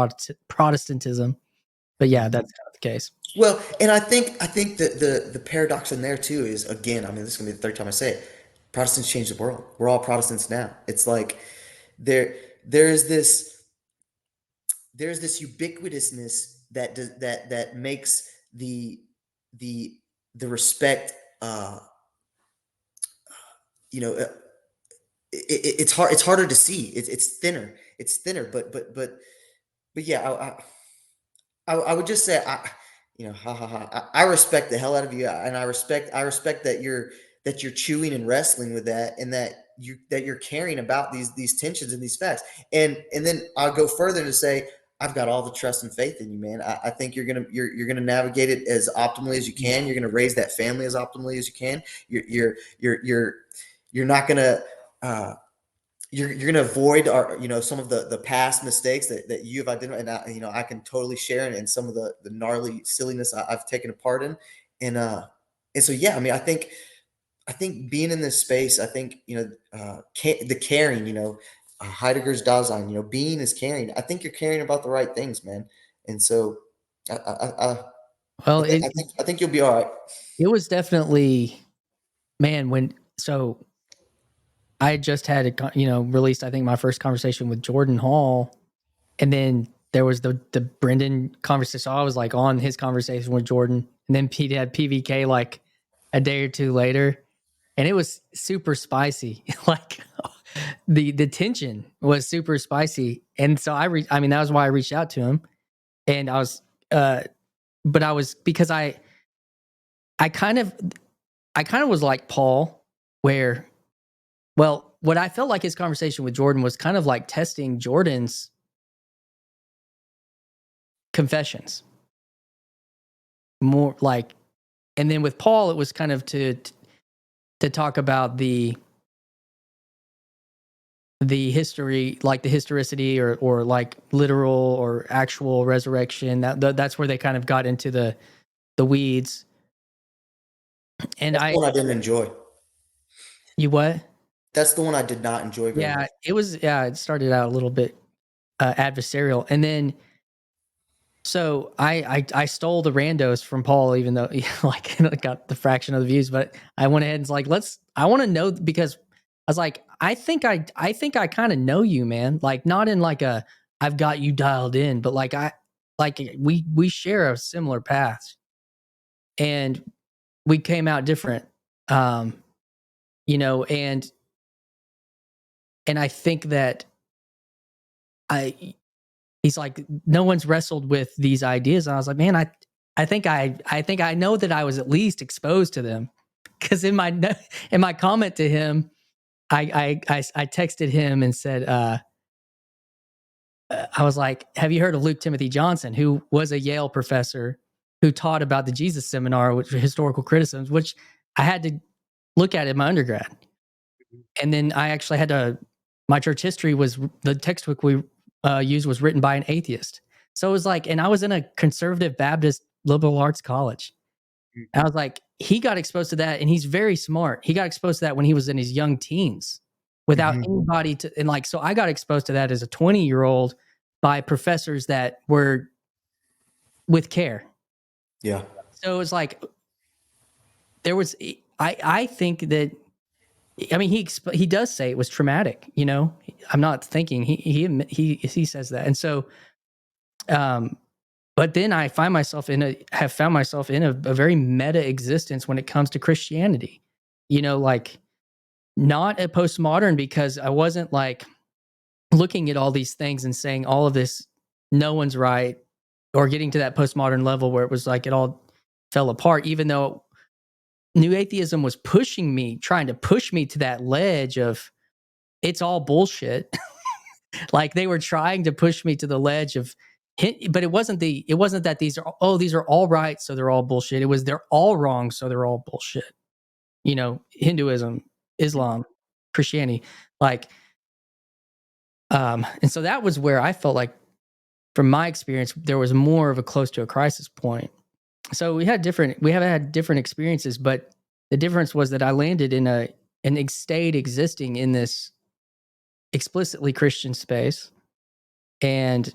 Protestantism. But yeah, Mhm. that's kind of the case. Well, and I think that the paradox in there too is, again, I mean, this is gonna be the third time I say it. Protestants changed the world. We're all Protestants now. It's like there there's this there's this ubiquitousness that makes the the respect, you know, it's hard, it's harder to see. It's thinner, but yeah, I would just say, you know, ha ha ha. I respect the hell out of you, and I respect that you're chewing and wrestling with that, and that you're caring about these tensions and these facts. And then I'll go further to say, I've got all the trust and faith in you, man. I think you're gonna navigate it as optimally as you can. You're gonna raise that family as optimally as you can. You're not gonna. You're going to avoid our, you know, some of the past mistakes that you've identified, and you know, I can totally share in some of the gnarly silliness I've taken a part in. And and so yeah, I mean, I think being in this space, I think, you know, the caring, you know, Heidegger's Dasein, you know, being is caring. I think you're caring about the right things, man. And so Well, I think you'll be all right. it was definitely, man, when so I just had released, I think, my first conversation with Jordan Hall, and then there was the Brendan conversation. So I was like on his conversation with Jordan, and then Pete had PVK like a day or two later, and it was super spicy. Like the tension was super spicy, and so I mean, that was why I reached out to him, and I was but I was, because I kind of I kind of was like Paul, where, well, what I felt like his conversation with Jordan was kind of like testing Jordan's confessions more like, and then with Paul, it was kind of to talk about the history, like the historicity, or like literal or actual resurrection. That's where they kind of got into the weeds. And That's the one I didn't enjoy. you what? That's the one I did not enjoy very Yeah, much. it started out a little bit adversarial. And then so I stole the randos from Paul, even though like I got the fraction of the views, but I went ahead and was like, I want to know, because I was like, I think I kind of know you, man. Like not in like a I've got you dialed in, but like we share a similar path, and we came out different. Um, you know, and I think that I he's like, no one's wrestled with these ideas. And I was like, man, I think I know that I was at least exposed to them, because in my comment to him, I texted him and said, I was like, have you heard of Luke Timothy Johnson, who was a Yale professor who taught about the Jesus Seminar, which were historical criticisms, which I had to look at in my undergrad. And then I actually had to, my church history was, the textbook we used was written by an atheist. So it was like, and I was in a conservative Baptist liberal arts college. And I was like, he got exposed to that, and he's very smart. He got exposed to that when he was in his young teens without Mhm. anybody to, and like, so I got exposed to that as a 20-year-old by professors that were with care. Yeah. So it was like, there was, I think that, I mean, he does say it was traumatic. You know, I'm not thinking he says that, and so, um, but then I have found myself in a very meta existence when it comes to Christianity. You know, like not a postmodern, because I wasn't like looking at all these things and saying all of this, no one's right, or getting to that postmodern level where it was like it all fell apart. Even though New Atheism was trying to push me to that ledge of it's all bullshit. Like they were trying to push me to the ledge of, but it wasn't that these are all right, so they're all bullshit. It was they're all wrong, so they're all bullshit. You know, Hinduism, Islam, Christianity, like, and so that was where I felt like, from my experience, there was more of a close to a crisis point. So we have had different experiences, but the difference was that I landed in stayed existing in this explicitly Christian space, and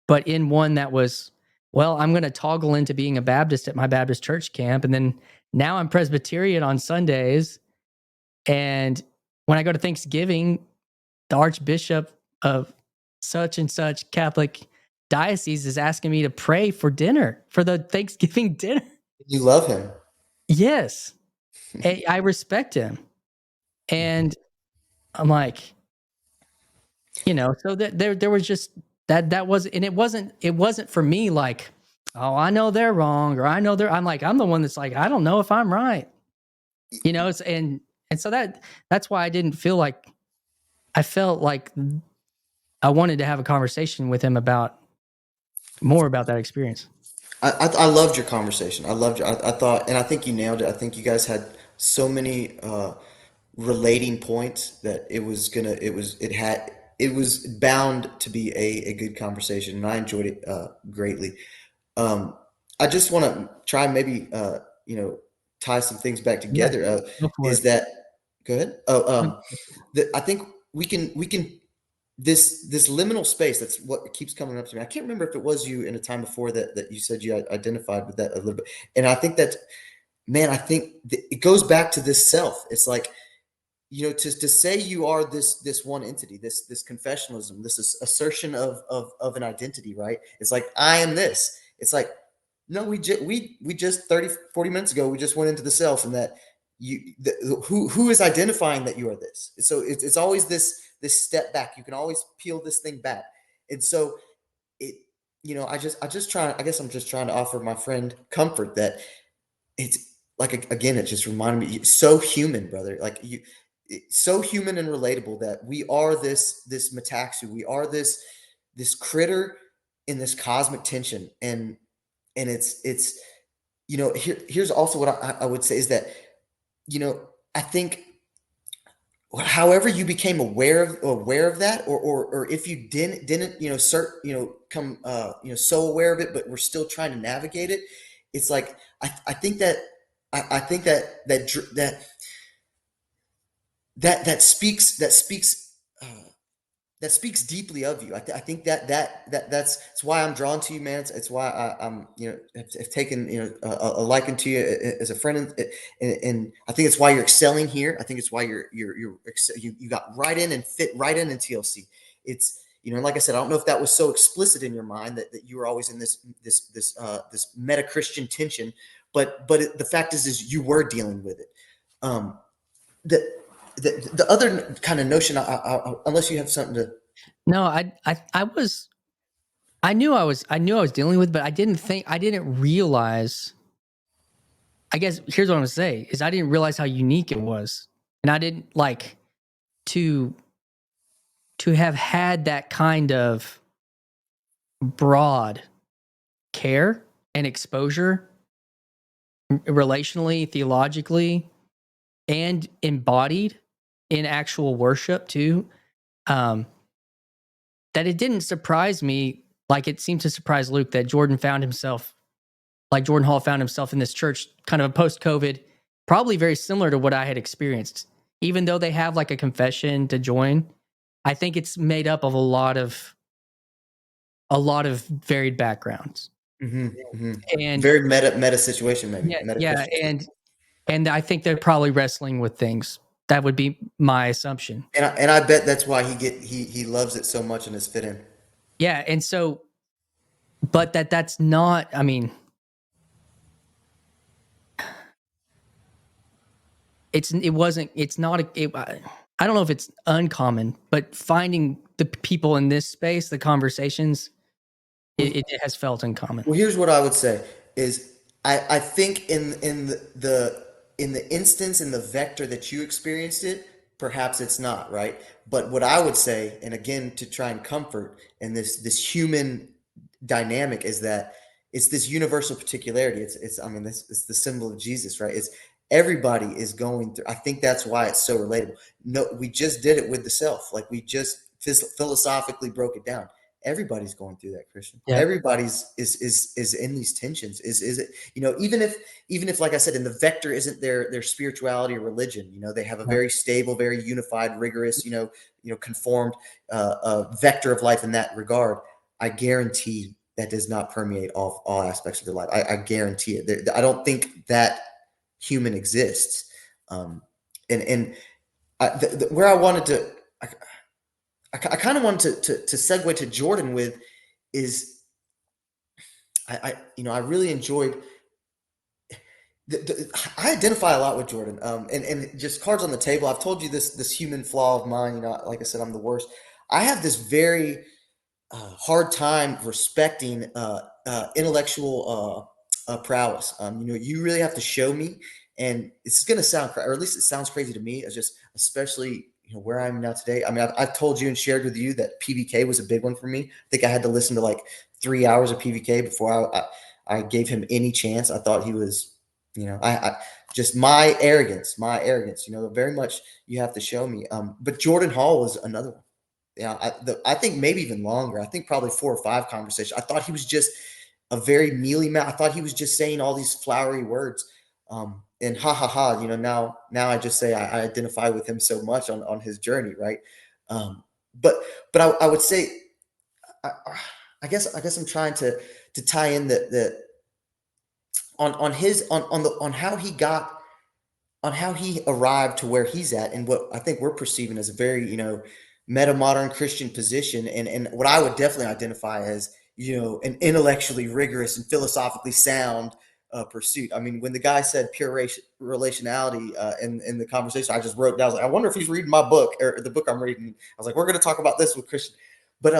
but in one that was, well, I'm going to toggle into being a Baptist at my Baptist church camp, and then now I'm Presbyterian on Sundays, and when I go to Thanksgiving, the Archbishop of such and such Catholic diocese is asking me to pray for dinner, for the Thanksgiving dinner. You love him. Yes, I respect him, and I'm like, you know, so that there was just that was, and it wasn't for me like, oh, I know they're wrong, or I know I'm like, I'm the one that's like, I don't know if I'm right, you know. It's and so that's why I didn't feel like, I felt like I wanted to have a conversation with him about more about that experience. I loved your conversation. I loved I thought, and I think you nailed it. I think you guys had so many relating points that it was bound to be a good conversation, and I enjoyed it greatly. Um, I just want to try and maybe tie some things back Yeah, together. go for it. Is that go ahead? No, I think we can this liminal space, that's what keeps coming up to me. I can't remember if it was you in a time before that you said you identified with that a little bit, and I think that, man, I think it goes back to this self. It's like, to say you are this one entity, this confessionalism, this is assertion of an identity, right? It's like, I am this. It's like, no, we just 30-40 minutes ago, we just went into the self, and that who is identifying that you are this. So it's always this step back. You can always peel this thing back. And so it, I guess I'm just trying to offer my friend comfort that it's like, again, it just reminded me, so human, brother. Like, so human and relatable, that we are this metaxu. We are this critter in this cosmic tension. And it's here's also what I would say is that, I think, however you became aware of that, or if you didn't come so aware of it, but we're still trying to navigate it. it's like I think that I think that uh, that speaks deeply of you. I think that's why I'm drawn to you, man. It's why I'm have taken a liking to you as a friend, and I think it's why you're excelling here. I think it's why you got right in and fit right in TLC. It's like I said, I don't know if that was so explicit in your mind that you were always in this meta Christian tension, but the fact is you were dealing with it. Um, the the other kind of notion, unless you have something to. No, I knew I was dealing with, but I didn't realize. I guess here's what I'm gonna say is I didn't realize how unique it was, and I didn't like to have had that kind of broad care and exposure relationally, theologically, and embodied in actual worship too. Um, that it didn't surprise me like it seemed to surprise Luke that Jordan Hall found himself in this church, kind of a post COVID, probably very similar to what I had experienced. Even though they have like a confession to join, I think it's made up of a lot of varied backgrounds. And Very meta situation, maybe yeah, meta yeah, Christian situation. and I think they're probably wrestling with things. That would be my assumption. And I bet that's why he loves it so much and is fit in. Yeah, and so, but that's not. I mean, it wasn't. It's not. I don't know if it's uncommon, but finding the people in this space, the conversations, Well, it has felt uncommon. well, here's what I would say is I think in the instance in the vector that you experienced it, perhaps it's not right. But what I would say, and again to try and comfort in this human dynamic, is that it's this universal particularity. It's I mean this it's the symbol of Jesus, right? It's everybody is going through. I think that's why it's so relatable. No, we just did it with the self, like we just philosophically broke it down. Everybody's going through that, Christian. Yeah, Everybody's is in these tensions. Is it, even if like I said, in the vector isn't their spirituality or religion, they have a yeah, very stable, very unified, rigorous, conformed vector of life in that regard. I guarantee that does not permeate all aspects of their life. I guarantee it. I don't think that human exists. And where I wanted to, I kind of wanted to segue to Jordan with is I really enjoyed I identify a lot with Jordan. And just cards on the table. I've told you this human flaw of mine. Like I said, I'm the worst. I have this very hard time respecting intellectual prowess. You really have to show me, and it's going to sound, or at least it sounds crazy to me. It's just, especially where I am now today. I mean, I've told you and shared with you that PVK was a big one for me. I think I had to listen to like 3 hours of PVK before I gave him any chance. I thought he was, I just my arrogance. Very much you have to show me. But Jordan Hall was another one. Yeah, I think maybe even longer. I think probably 4 or 5 conversations. I thought he was just a very mealy man. I thought he was just saying all these flowery words. And ha ha ha, now I just say I identify with him so much on his journey, right? Um, but I would say I, I guess I'm trying to tie in the on his on how he got on how he arrived to where he's at and what I think we're perceiving as a very, meta modern Christian position, and what I would definitely identify as, an intellectually rigorous and philosophically sound pursuit. I mean, when the guy said pure relationality in the conversation, I just wrote down. I was like, I wonder if he's reading my book or the book I'm reading. I was like, we're going to talk about this with Christian, but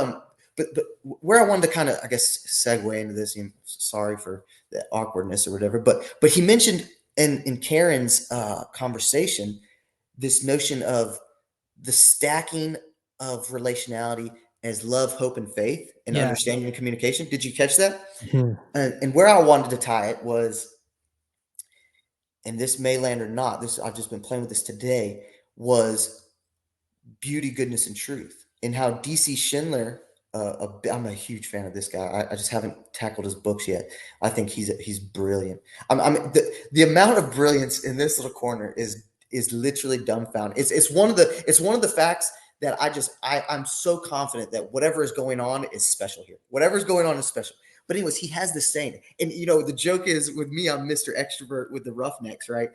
but where I wanted to kind of, I guess, segue into this. Sorry for the awkwardness or whatever, but he mentioned in Karen's conversation this notion of the stacking of relationality as love, hope, and faith, and yeah. understanding and communication. Did you catch that? Mhm. And where I wanted to tie it was, and this may land or not, this I've just been playing with this today, was beauty, goodness, and truth, and how DC Schindler I'm a huge fan of this guy. I just haven't tackled his books yet. I think he's brilliant. The amount of brilliance in this little corner is literally dumbfounding. It's one of the facts that I'm so confident that whatever is going on is special here. Whatever's going on is special. But anyways, he has this saying, and the joke is with me, I'm Mr. Extrovert with the Roughnecks, right?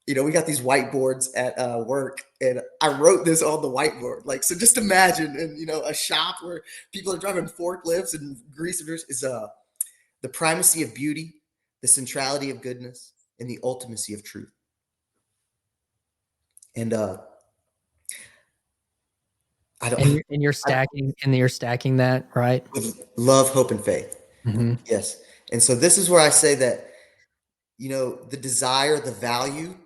We got these whiteboards at work, and I wrote this on the whiteboard. Like, so just imagine, a shop where people are driving forklifts and greasers is the primacy of beauty, the centrality of goodness, and the ultimacy of truth. And I don't, And you're I, stacking that, right? with love, hope, and faith. Mm-hmm. Yes. And so this is where I say that, the desire, the value,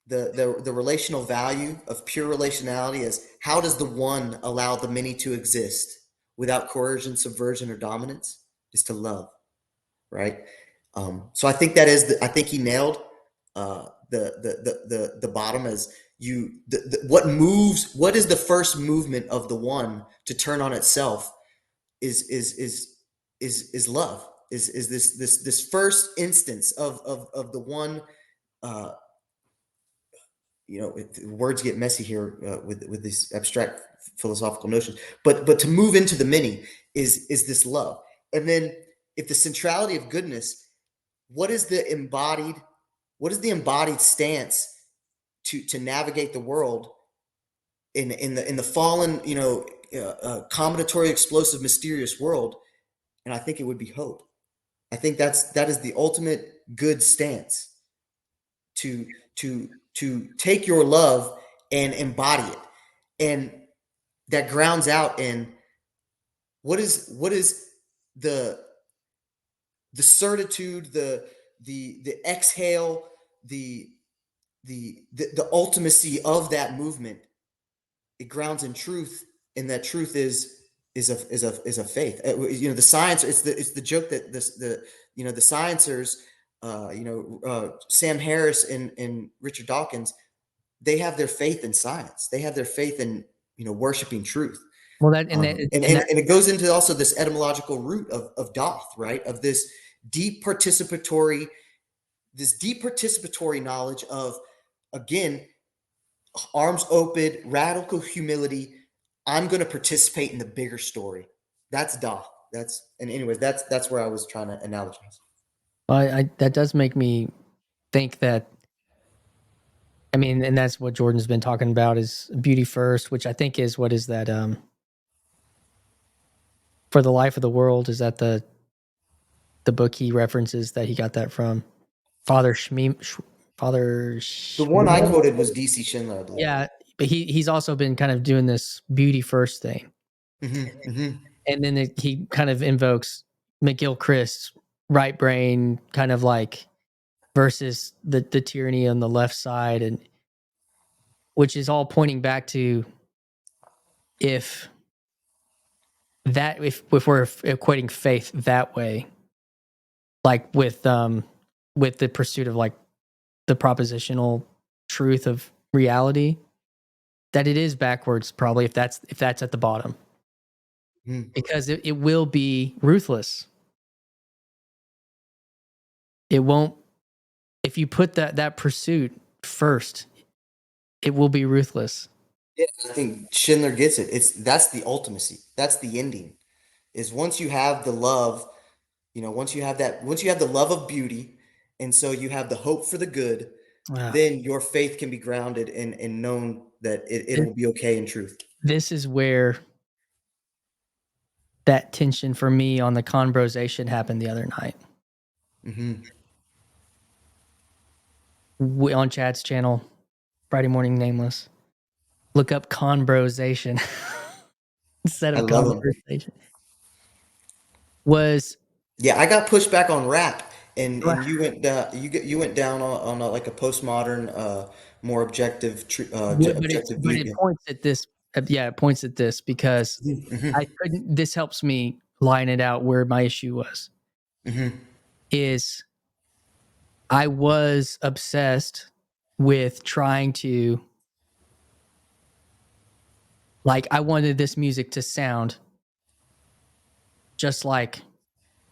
the relational value of pure relationality is, how does the one allow the many to exist without coercion, subversion, or dominance? Is to love, right? So I think I think he nailed the bottom as what is the first movement of the one to turn on itself is love, is this first instance of the one. uh Words get messy here with these abstract philosophical notions, but to move into the many is this love. And then, if the centrality of goodness, what is the embodied stance to navigate the world in the fallen, combinatorial, explosive, mysterious world? And I think it would be hope. I think that is the ultimate good stance, to take your love and embody it. And that grounds out in what is the certitude, the exhale, the ultimacy of that movement. It grounds in truth, and that truth is a faith. The science, it's the joke that the sciencers, Sam Harris and Richard Dawkins, they have their faith in science. They have their faith in worshiping truth. Well, that And it goes into also this etymological root of doth, right? Of deep participatory, knowledge of, again, arms open, radical humility. I'm going to participate in the bigger story. That's doth. And anyways, that's where I was trying to analogize. that does make me think that. I mean, and that's what Jordan's been talking about, is beauty first, which I think is, what is that? For the life of the world, is that the book he references that he got that from? Father The one I Schmidt. quoted was DC Schindler, I believe. Yeah, but he's also been kind of doing this beauty first thing, and then he kind of invokes McGill-Christ's right brain, kind of like, versus the tyranny on the left side, and which is all pointing back to, if we're equating faith that way, like with the pursuit of, like, the propositional truth of reality, that it is backwards, probably, if that's at the bottom, because it will be ruthless. It won't, if you put that pursuit first, it will be ruthless. Yeah, I think Schindler gets it. That's the ultimacy. That's the ending. Is once you have the love, once you have the love of beauty, and so you have the hope for the good, then your faith can be grounded and known that it will be okay in truth. This is where that tension for me on the conversation happened the other night. On Chad's channel, Friday Morning Nameless. Look up conversation instead I of love them. conversation. Yeah, I got pushed back on rap, and you went down. You went down on like a postmodern, more objective, objective But view. it points at this. It points at this because I couldn't. This helps me line it out where my issue was. Is I was obsessed with trying to, like, I wanted this music to sound just like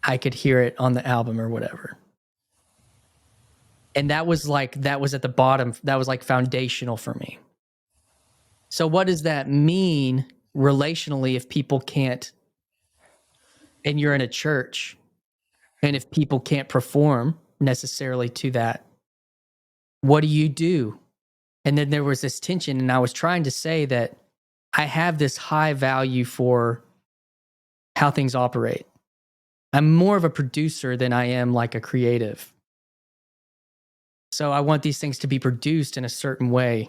I could hear it on the album or whatever. And that was at the bottom. That was like foundational for me. So what does that mean relationally if people can't, and you're in a church, and if people can't perform necessarily to that, what do you do? And then there was this tension, and I was trying to say that I have this high value for how things operate. I'm more of a producer than I am like a creative. So I want these things to be produced in a certain way.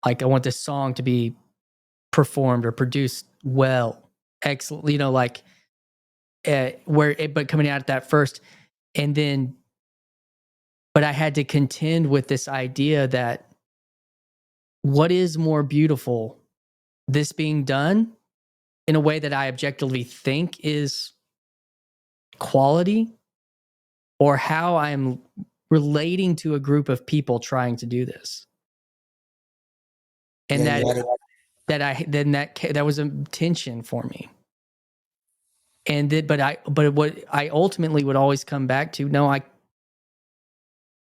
Like I want this song to be performed or produced well, excellent, like but coming out at that first. And then, but I had to contend with this idea that what is more beautiful, this being done in a way that I objectively think is quality, or how I'm relating to a group of people trying to do this. And Yeah, and you had that was a tension for me. And but what I ultimately would always come back to, no, I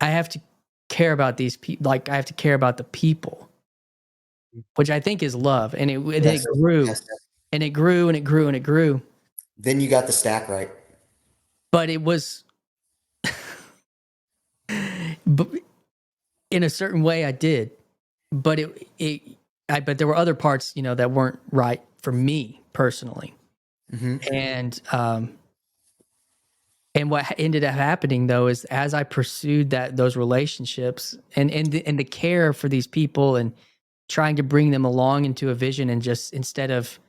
have to care about these people. Like I have to care about the people, which I think is love. And it yes, grew, yes, yes. and it grew, and it grew, and it grew. Then you got the stack right. But it was, but in a certain way, I did. But but there were other parts, that weren't right for me personally. Mm-hmm. And what ended up happening though is as I pursued those relationships and the care for these people and trying to bring them along into a vision, and just instead of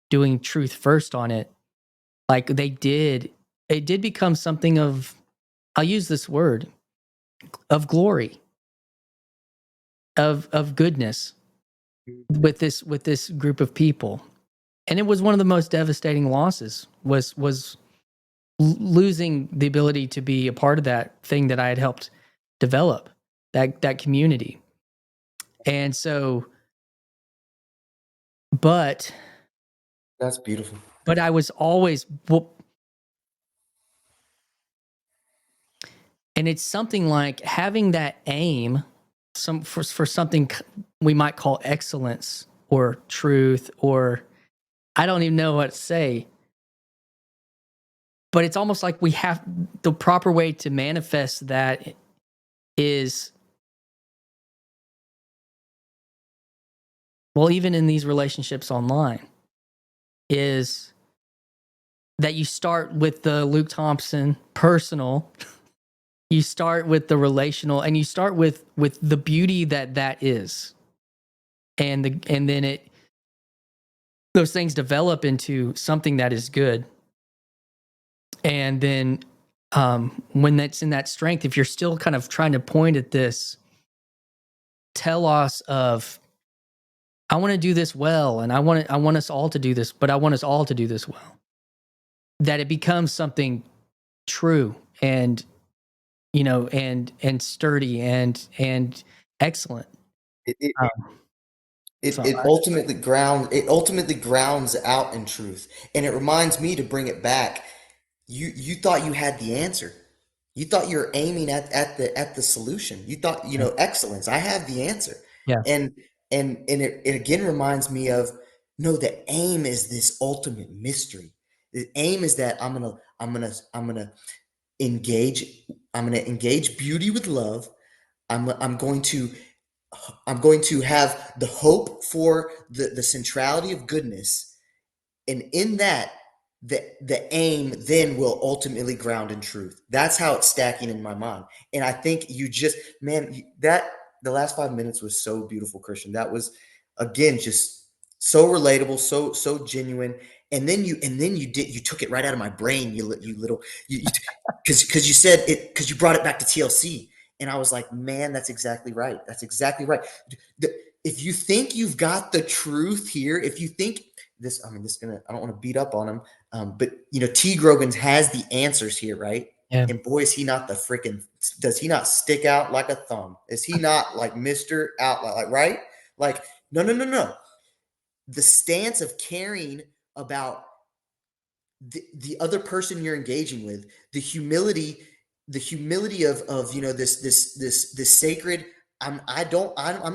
doing truth first on it, like it did become something of, I'll use this word, of glory, of goodness with this group of people. And it was one of the most devastating losses, was losing the ability to be a part of that thing that I had helped develop, that community. And so, but That's beautiful. I was always, well, and it's something like having that aim, for something we might call excellence or truth, or I don't even know what to say. But it's almost like we have the proper way to manifest that is, well, even in these relationships online, is that you start with the Luke Thompson personal, you start with the relational, and you start with the beauty that is, and then those things develop into something that is good. And then when that's in that strength, if you're still kind of trying to point at this telos of, I want to do this well, and I want us all to do this, but I want us all to do this well, that it becomes something true and, and sturdy and excellent. It, it, Um, it, so it ultimately grounds out in truth. And it reminds me to bring it back. You thought you had the answer. You thought you were aiming at the solution. You thought, yeah, excellence. I have the answer. yeah, And it again reminds me of, no, the aim is this ultimate mystery. The aim is that I'm gonna engage I'm gonna engage beauty with love. I'm going to have the hope for the centrality of goodness, and in that, the aim then will ultimately ground in truth. That's how it's stacking in my mind. And I think you just, man, that the last 5 minutes was so beautiful, Christian. That was, again, just so relatable, so genuine. And then you took it right out of my brain, you little, because you said it, because you brought it back to TLC. And I was like, man, that's exactly right. That's exactly right. If you think you've got the truth here, if you think this, I mean, I don't want to beat up on him, but T. Grogan's has the answers here, right? yeah. And boy, is he not the freaking, does he not stick out like a thumb? Is he not like Mr. Outlaw, like, right? Like, no. The stance of caring about the other person you're engaging with, the humility of this sacred. I'm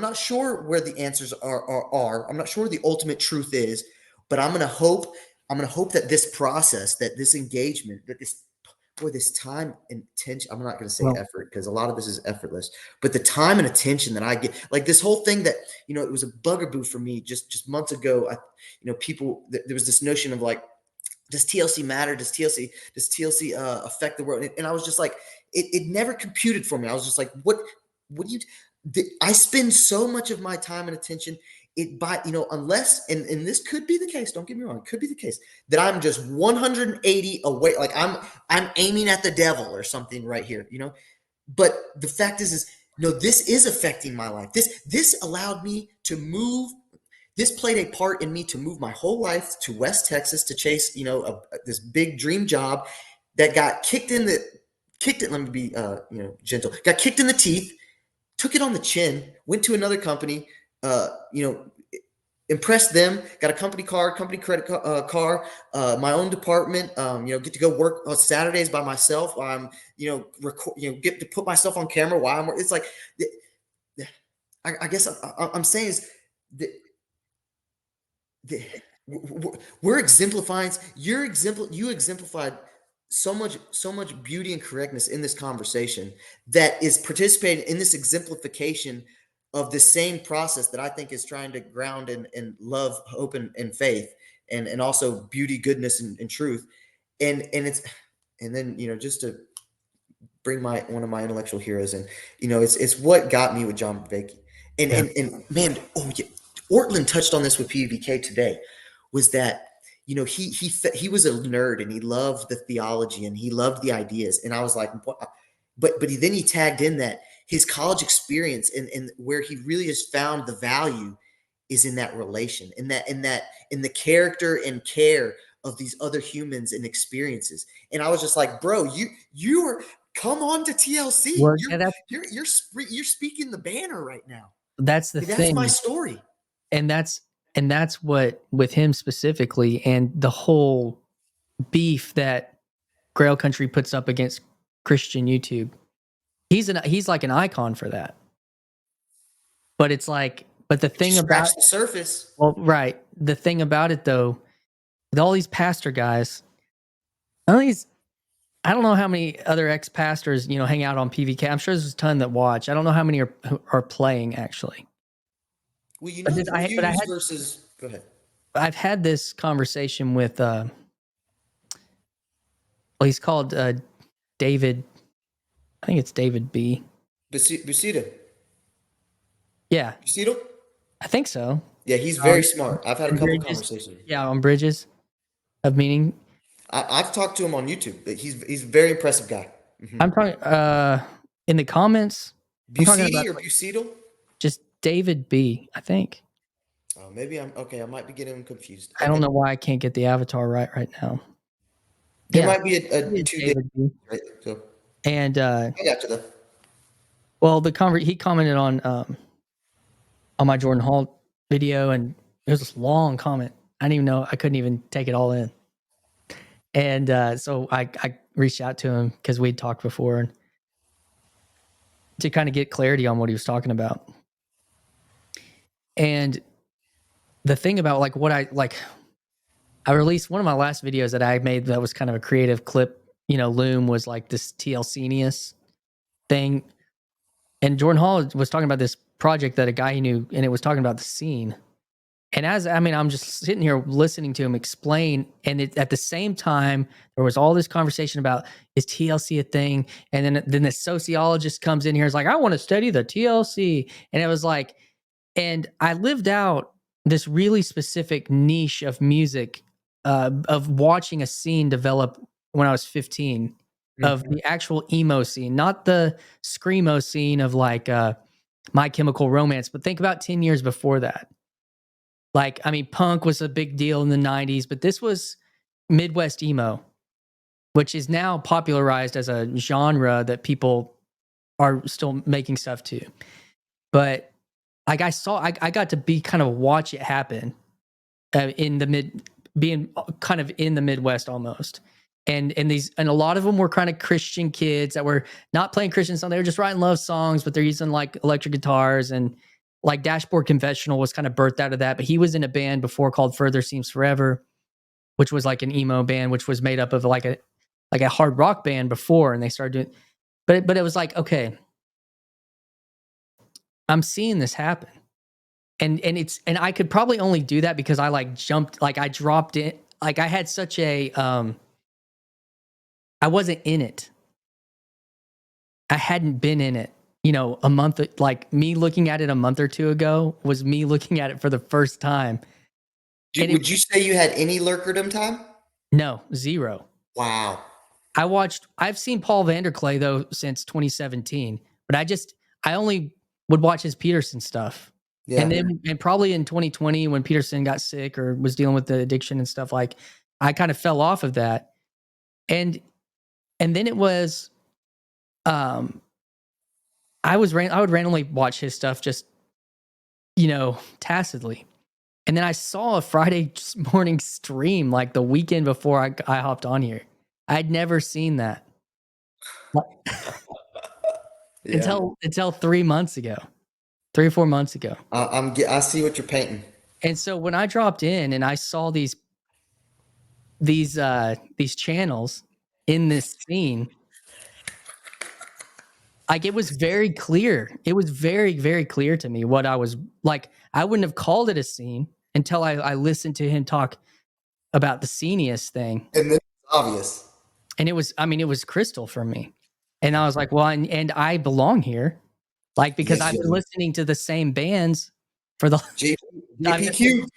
not sure where the answers are. I'm not sure the ultimate truth is, but I'm gonna hope that this process, that this engagement, that this time and attention. I'm not gonna say Well, effort because a lot of this is effortless, but the time and attention that I get, like this whole thing that, it was a bugaboo for me just months ago. People, there was this notion of like, does TLC matter? Does TLC affect the world? And I was just like, it never computed for me. I was just like, what do you? I spend so much of my time and attention unless, and this could be the case. Don't get me wrong, it could be the case that I'm just 180 away, like I'm aiming at the devil or something right here. But the fact is no, this is affecting my life. This allowed me to move. This played a part in me to move my whole life to West Texas to chase, this big dream job that got kicked it. Let me be, gentle. Got kicked in the teeth, took it on the chin, went to another company, uh, you know, impressed them, got a company car, company credit car, my own department, get to go work on Saturdays by myself. I'm, get to put myself on camera while I'm, it's like, I guess I'm saying is that the, we're exemplifying you exemplified so much beauty and correctness in this conversation that is participating in this exemplification of the same process that I think is trying to ground in love, hope, and faith, and also beauty, goodness, and truth. And then just to bring my one of my intellectual heroes in. It's what got me with John Vervaeke. And yeah. and man, oh yeah, Ortland touched on this with PVK today, was that he was a nerd and he loved the theology and he loved the ideas. And I was like, what? But he tagged in that his college experience and where he really has found the value is in that relation, in the character and care of these other humans and experiences. And I was just like, bro, you are, come on to TLC. Well, yeah, You're speaking the banner right now. that's the That's my thing. story. And that's what with him specifically, and the whole beef that Grail Country puts up against Christian YouTube. He's like an icon for that. But it's like, but the thing Just about, scratch the surface. well, right. The thing about it though, with all these pastor guys, all these, I don't know how many other ex pastors, hang out on PVK. I'm sure there's a ton that watch. I don't know how many are playing actually. Well, But the views versus. Go ahead. I've had this conversation with well, he's called David. I think it's David B. Busita. Yeah, Busito? I think so. Yeah, he's Um, very smart. I've had a on couple bridges, conversations. yeah, on bridges of meaning. I've talked to him on YouTube. He's a very impressive guy. I'm talking in the comments. I'm talking about Busiti or Busito? just David B. I think. Oh, maybe I'm okay. I might be getting him confused. I don't Okay, know why I can't get the avatar right now. there Yeah, might be a it's 2 day. David B. Right? So And I got you though. well, he commented on my Jordan Hall video, and it was this long comment. I didn't even know, I couldn't even take it all in. And so I reached out to him because we'd talked before, and to kind of get clarity on what he was talking about. And the thing about like what I released one of my last videos that I made that was kind of a creative clip. Loom was like this TLC-nius thing. And Jordan Hall was talking about this project that a guy he knew, and it was talking about the scene. And I'm just sitting here listening to him explain, and at the same time, there was all this conversation about, is TLC a thing? And then the sociologist comes in here, is like, I want to study the TLC, and it was like, and I lived out this really specific niche of music, of watching a scene develop when I was 15, of the actual emo scene, not the screamo scene of like My Chemical Romance, but think about 10 years before that. Like, punk was a big deal in the 90s, but this was Midwest emo, which is now popularized as a genre that people are still making stuff to. But like I got to be kind of watch it happen in the being kind of in the Midwest almost. And a lot of them were kind of Christian kids that were not playing Christian songs. They were just writing love songs, but they're using like electric guitars, and like Dashboard Confessional was kind of birthed out of that. But he was in a band before called Further Seems Forever, which was like an emo band, which was made up of like a hard rock band before, and they started doing. But it was like, okay, I'm seeing this happen. And I could probably only do that because I like jumped, like I dropped in, like I had such a I wasn't in it. I hadn't been in it. A month, like me looking at it a month or two ago was me looking at it for the first time. And Would you say you had any lurkerdom time? No, zero. Wow. I've seen Paul Vanderklay though since 2017, but I only would watch his Peterson stuff. And Yeah. then, and probably in 2020 when Peterson got sick or was dealing with the addiction and stuff, like I kind of fell off of that. And then it was, I would randomly watch his stuff just, tacitly. And then I saw a Friday morning stream like the weekend before I hopped on here. I'd never seen that Yeah. until 3 months ago, 3 or 4 months ago. I see what you're painting. And so when I dropped in and I saw these channels in this scene, like it was very clear. It was very, very clear to me what I was like. I wouldn't have called it a scene until I listened to him talk about the Scenius thing. And then it's obvious. And it was crystal for me. And I was like, well, and I belong here. Like, because Yes, I've you been do. listening to the same bands for the J- I mean, JPQ.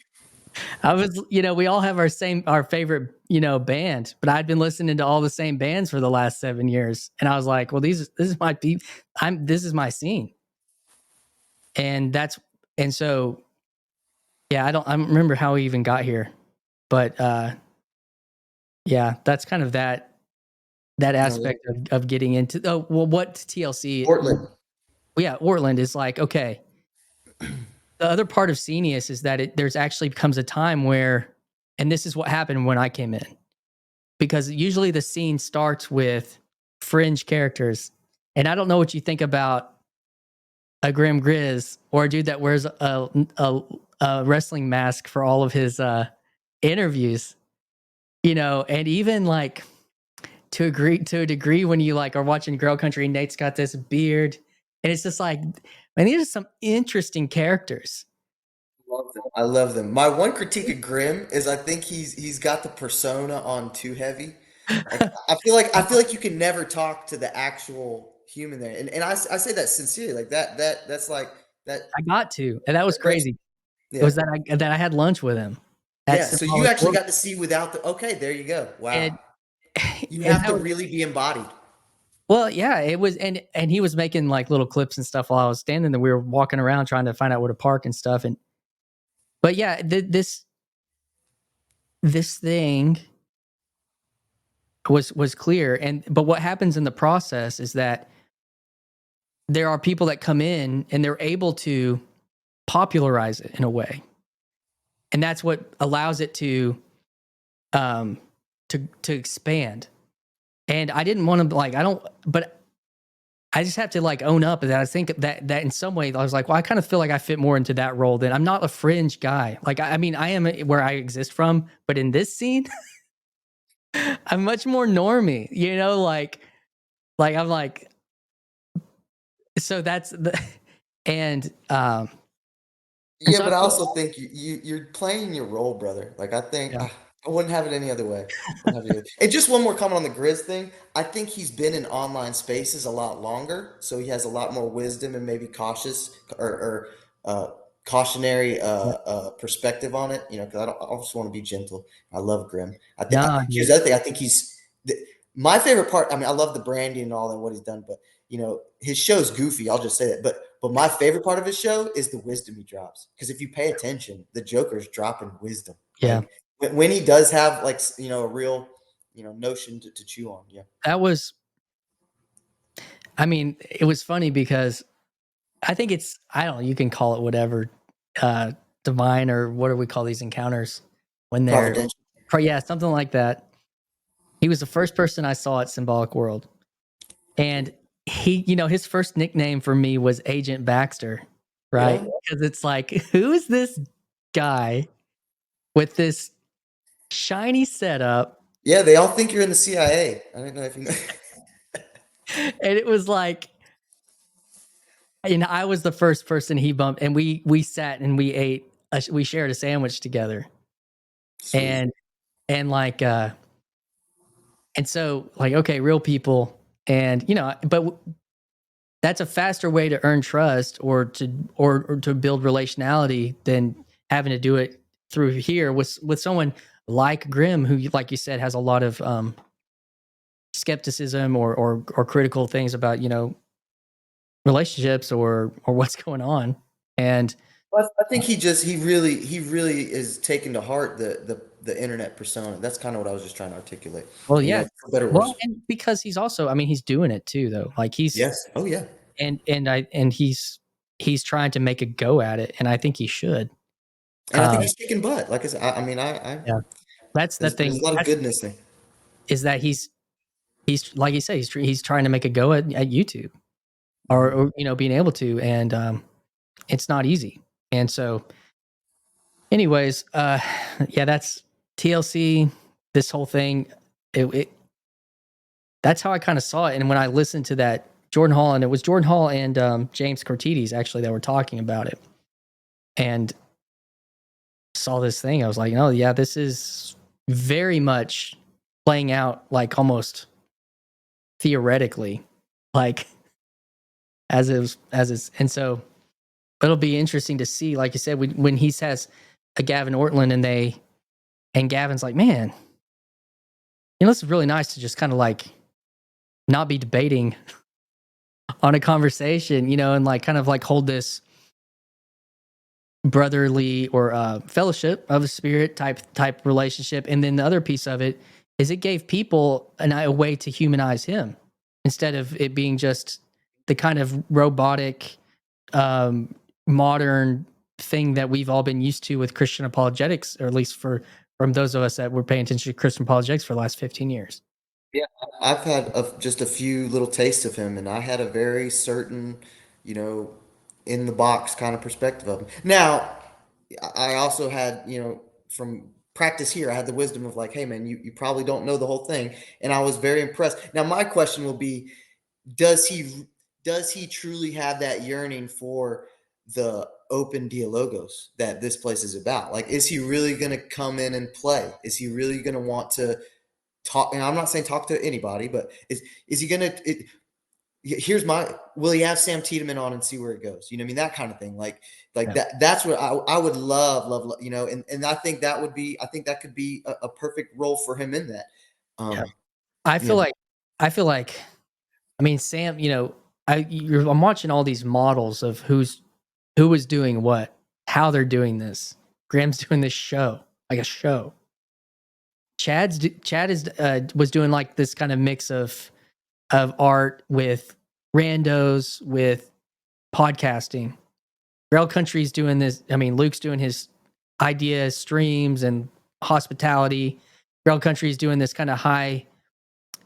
I was, we all have our favorite, band, but I'd been listening to all the same bands for the last 7 years. And I was like, well, this is my this is my scene. And so, yeah, I don't remember how we even got here, but, yeah, that's kind of that No, aspect of getting into, oh, well, what TLC, Portland. yeah, Ortland is like, okay. The other part of Scenius is that there's actually comes a time where, and this is what happened when I came in, because usually the scene starts with fringe characters. And I don't know what you think about a Grim Grizz or a dude that wears a wrestling mask for all of his interviews, and even like to a degree when you like are watching Girl Country, Nate's got this beard, and it's just like, man, these are some interesting characters. Love them. I love them. My one critique of Grimm is I think he's got the persona on too heavy. Like I feel like you can never talk to the actual human there, and I say that sincerely. Like that's like that I got to, and that was that breaks. crazy. It Yeah, was that I had lunch with him at yeah. So you Symbolic actually World, got to see without the. Okay, there you go. Wow, and you and have that to was, really be embodied. well, yeah, it was, and he was making like little clips and stuff while I was standing there. We were walking around trying to find out where to park and stuff, and but yeah, this thing was clear, and but what happens in the process is that there are people that come in and they're able to popularize it in a way, and that's what allows it to um to expand. And I didn't want to like I don't, but I just have to like own up that I think that in some way I was like, well, I kind of feel like I fit more into that role than I'm not a fringe guy. Like I mean, I am where I exist from, but in this scene, I'm much more normie. Like I'm like, so that's the and Yeah, so I but I feel, also think you're playing your role, brother. Like I think yeah, I wouldn't have it any other way. Wouldn't have it any other- And just one more comment on the Grizz thing. I think he's been in online spaces a lot longer, so he has a lot more wisdom and maybe cautious or cautionary yeah. perspective on it. Because I just want to be gentle. I love Grim. Nah, Here's dude. the other thing. I think my favorite part. I mean, I love the branding and all and what he's done, but his show's goofy. I'll just say that. But my favorite part of his show is the wisdom he drops. Because if you pay attention, the Joker's dropping wisdom. Yeah. Like when he does have like a real notion to chew on. Yeah. That was, I mean, it was funny because I think I don't know, you can call it whatever, uh, divine, or what do we call these encounters when they're Providential. Yeah, something like that. He was the first person I saw at Symbolic World. And he, his first nickname for me was Agent Baxter, right? Yeah. Because it's like, who is this guy with this shiny setup? Yeah, they all think you're in the CIA. I don't know if you know. And it was like, I was the first person he bumped, and we sat and we ate, we shared a sandwich together. Sweet. And like, and so like, okay, real people. And, but that's a faster way to earn trust or to build relationality than having to do it through here with someone like Grimm, who, like you said, has a lot of skepticism or critical things about relationships or what's going on. And Well, I think he really is taking to heart the internet persona. That's kind of what I was just trying to articulate. well, You yeah, know, for better or well, worse. and because he's also, I mean, he's doing it too, though. Like Yes. Oh yeah. he's trying to make a go at it, and I think he should. And I think Um, he's kicking butt. Like I said, I mean, yeah, that's the there's thing. a lot of goodness there. Is that he's like you say, he's trying to make a go at YouTube or, Mhm. being able to, and it's not easy. And so, anyways, yeah, that's TLC. This whole thing, it that's how I kind of saw it. And when I listened to that Jordan Hall, and it was Jordan Hall and James Cortides actually that were talking about it, and saw this thing, I was like, oh yeah, this is very much playing out like almost theoretically, like as is. And so it'll be interesting to see, like you said, when he says a Gavin Ortland and Gavin's like, man, this is really nice to just kind of like not be debating on a conversation, and like kind of like hold this brotherly or fellowship of a spirit type relationship. And then the other piece of it is it gave people a way to humanize him instead of it being just the kind of robotic um, modern thing that we've all been used to with Christian apologetics, or at least from those of us that were paying attention to Christian apologetics for the last 15 years. Yeah, I've had just a few little tastes of him, and I had a very certain, you know, in the box kind of perspective of him. Now, I also had, from practice here, I had the wisdom of like, hey man, you probably don't know the whole thing, and I was very impressed. Now, my question will be, does he does he truly have that yearning for the open dialogos that this place is about? Like, is he really going to come in and play? Is he really going to want to talk? And I'm not saying talk to anybody, but is he going to? Here's my, will he have Sam Tiedemann on and see where it goes? You know what I mean? That kind of thing. Like Yeah. that's what I would love, and I think that would be, I think that could be a perfect role for him in that. Yeah. Um, I yeah. feel like, I feel like, I mean, Sam, I'm watching all these models of who is doing what, how they're doing this. Graham's doing this show, like a show. Chad is was doing like this kind of mix of art with randos with podcasting. Rail Country's doing this. I mean, Luke's doing his idea streams and hospitality. Rail Country's doing this kind of high,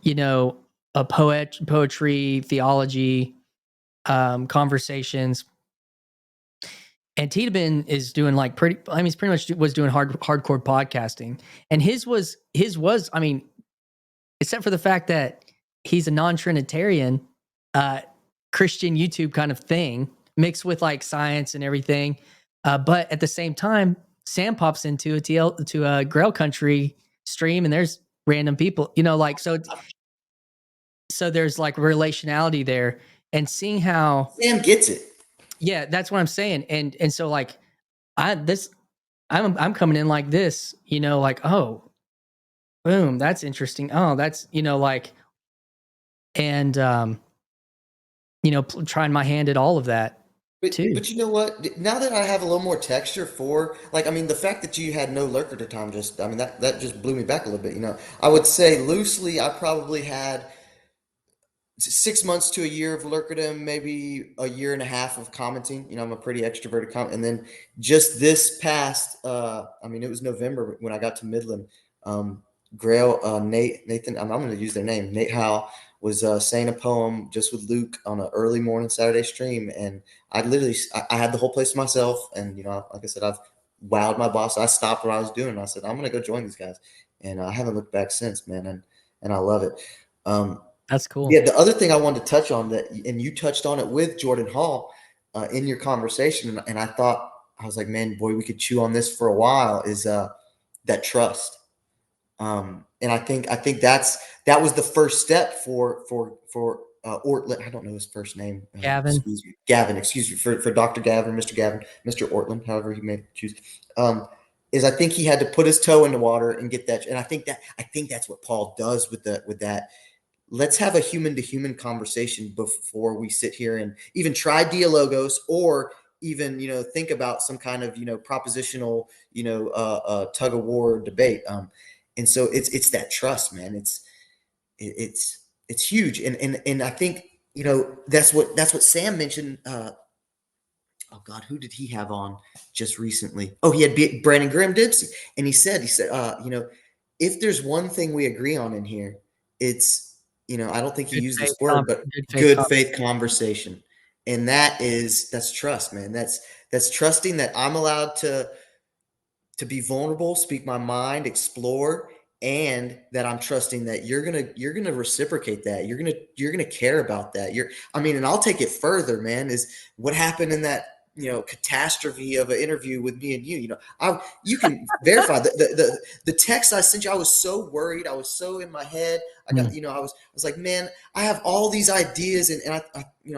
a poetry, theology, conversations. And Tiedemann is doing like I mean, he's pretty much was doing hardcore podcasting. And his was, I mean, except for the fact that he's a non-Trinitarian, uh, Christian YouTube kind of thing, mixed with like science and everything. But at the same time, Sam pops into a Grail Country stream, and there's random people, like so there's like relationality there, and seeing how, Sam gets it. yeah, that's what I'm saying, and so like I this I'm coming in like this, like, oh, boom, that's interesting. Oh, that's like, and trying my hand at all of that too. But you know what? Now that I have a little more texture for, like, I mean, the fact that you had no lurker to time just, I mean, that just blew me back a little bit. I would say loosely, I probably had 6 months to a year of lurkerdom, maybe a year and a half of commenting. I'm a pretty extroverted comment, and then just this past, I mean, it was November when I got to Midland. Grail, Nathan, I'm going to use their name. Nate Howe was saying a poem just with Luke on an early morning Saturday stream, and I had the whole place to myself, and like I said, I've wowed my boss. I stopped what I was doing, and I said, I'm going to go join these guys, and I haven't looked back since, man, and I love it. That's cool. Yeah, the other thing I wanted to touch on that, and you touched on it with Jordan Hall in your conversation, and I was like, man, boy, we could chew on this for a while. Is that trust? And I think that was the first step for Ortland. I don't know his first name. Gavin. Excuse me, Gavin. Excuse me for Dr. Gavin, Mr. Gavin, Mr. Ortland, however he may choose. Is I think he had to put his toe in the water and get that. And I think that's what Paul does with that. Let's have a human to human conversation before we sit here and even try dialogos or even think about some kind of propositional tug of war debate. And so it's that trust, man. It's huge, and I think that's what Sam mentioned. Oh God, who did he have on just recently? Oh, he had Brandon Graham Dempsey, and he said, if there's one thing we agree on in here, it's I don't think he Good used faith, this word, but good faith good faith conversation, and that's trust, man. That's trusting that I'm allowed to be vulnerable, speak my mind, explore, and that I'm trusting that you're gonna reciprocate that. You're gonna care about that. And I'll take it further, man. Is what happened in that catastrophe of an interview with me and you. You can verify the text I sent you. I was so worried. I was so in my head. I got Mm. I was like, man, I have all these ideas, and I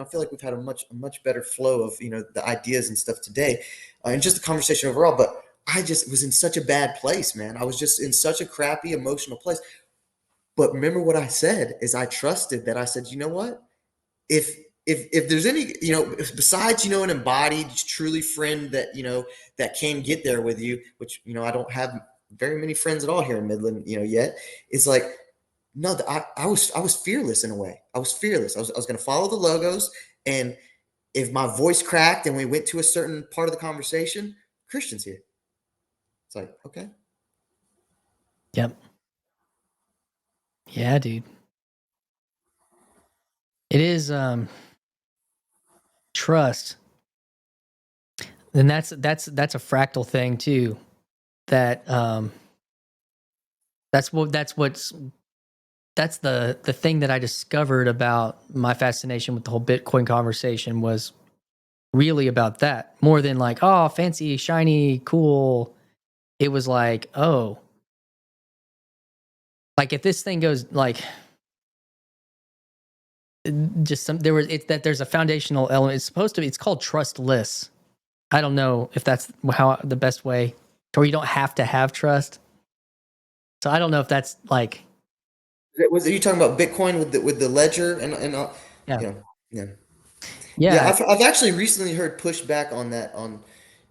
feel like we've had a much better flow of the ideas and stuff today, and just the conversation overall, but. I just was in such a bad place, man. I was just in such a crappy emotional place. But remember what I said is I trusted that. I said, you know what? If there's any, besides, an embodied, truly friend that, that can get there with you, which, I don't have very many friends at all here in Midland, yet. It's like, no, I was fearless in a way. I was fearless. I was going to follow the logos. And if my voice cracked and we went to a certain part of the conversation, Christian's here. It's like, okay. Yep. Yeah, dude. It is trust. And that's a fractal thing too. That that's the thing that I discovered about my fascination with the whole Bitcoin conversation was really about that. More than like, oh, fancy, shiny, cool. It was like, oh, like if this thing goes like just some there was it's that there's a foundational element. It's called trustless. I don't know if that's how the best way, or you don't have to have trust. So I don't know if that's like, Was you talking about Bitcoin with the ledger and yeah, yeah, yeah, yeah. yeah. I've actually recently heard pushback on that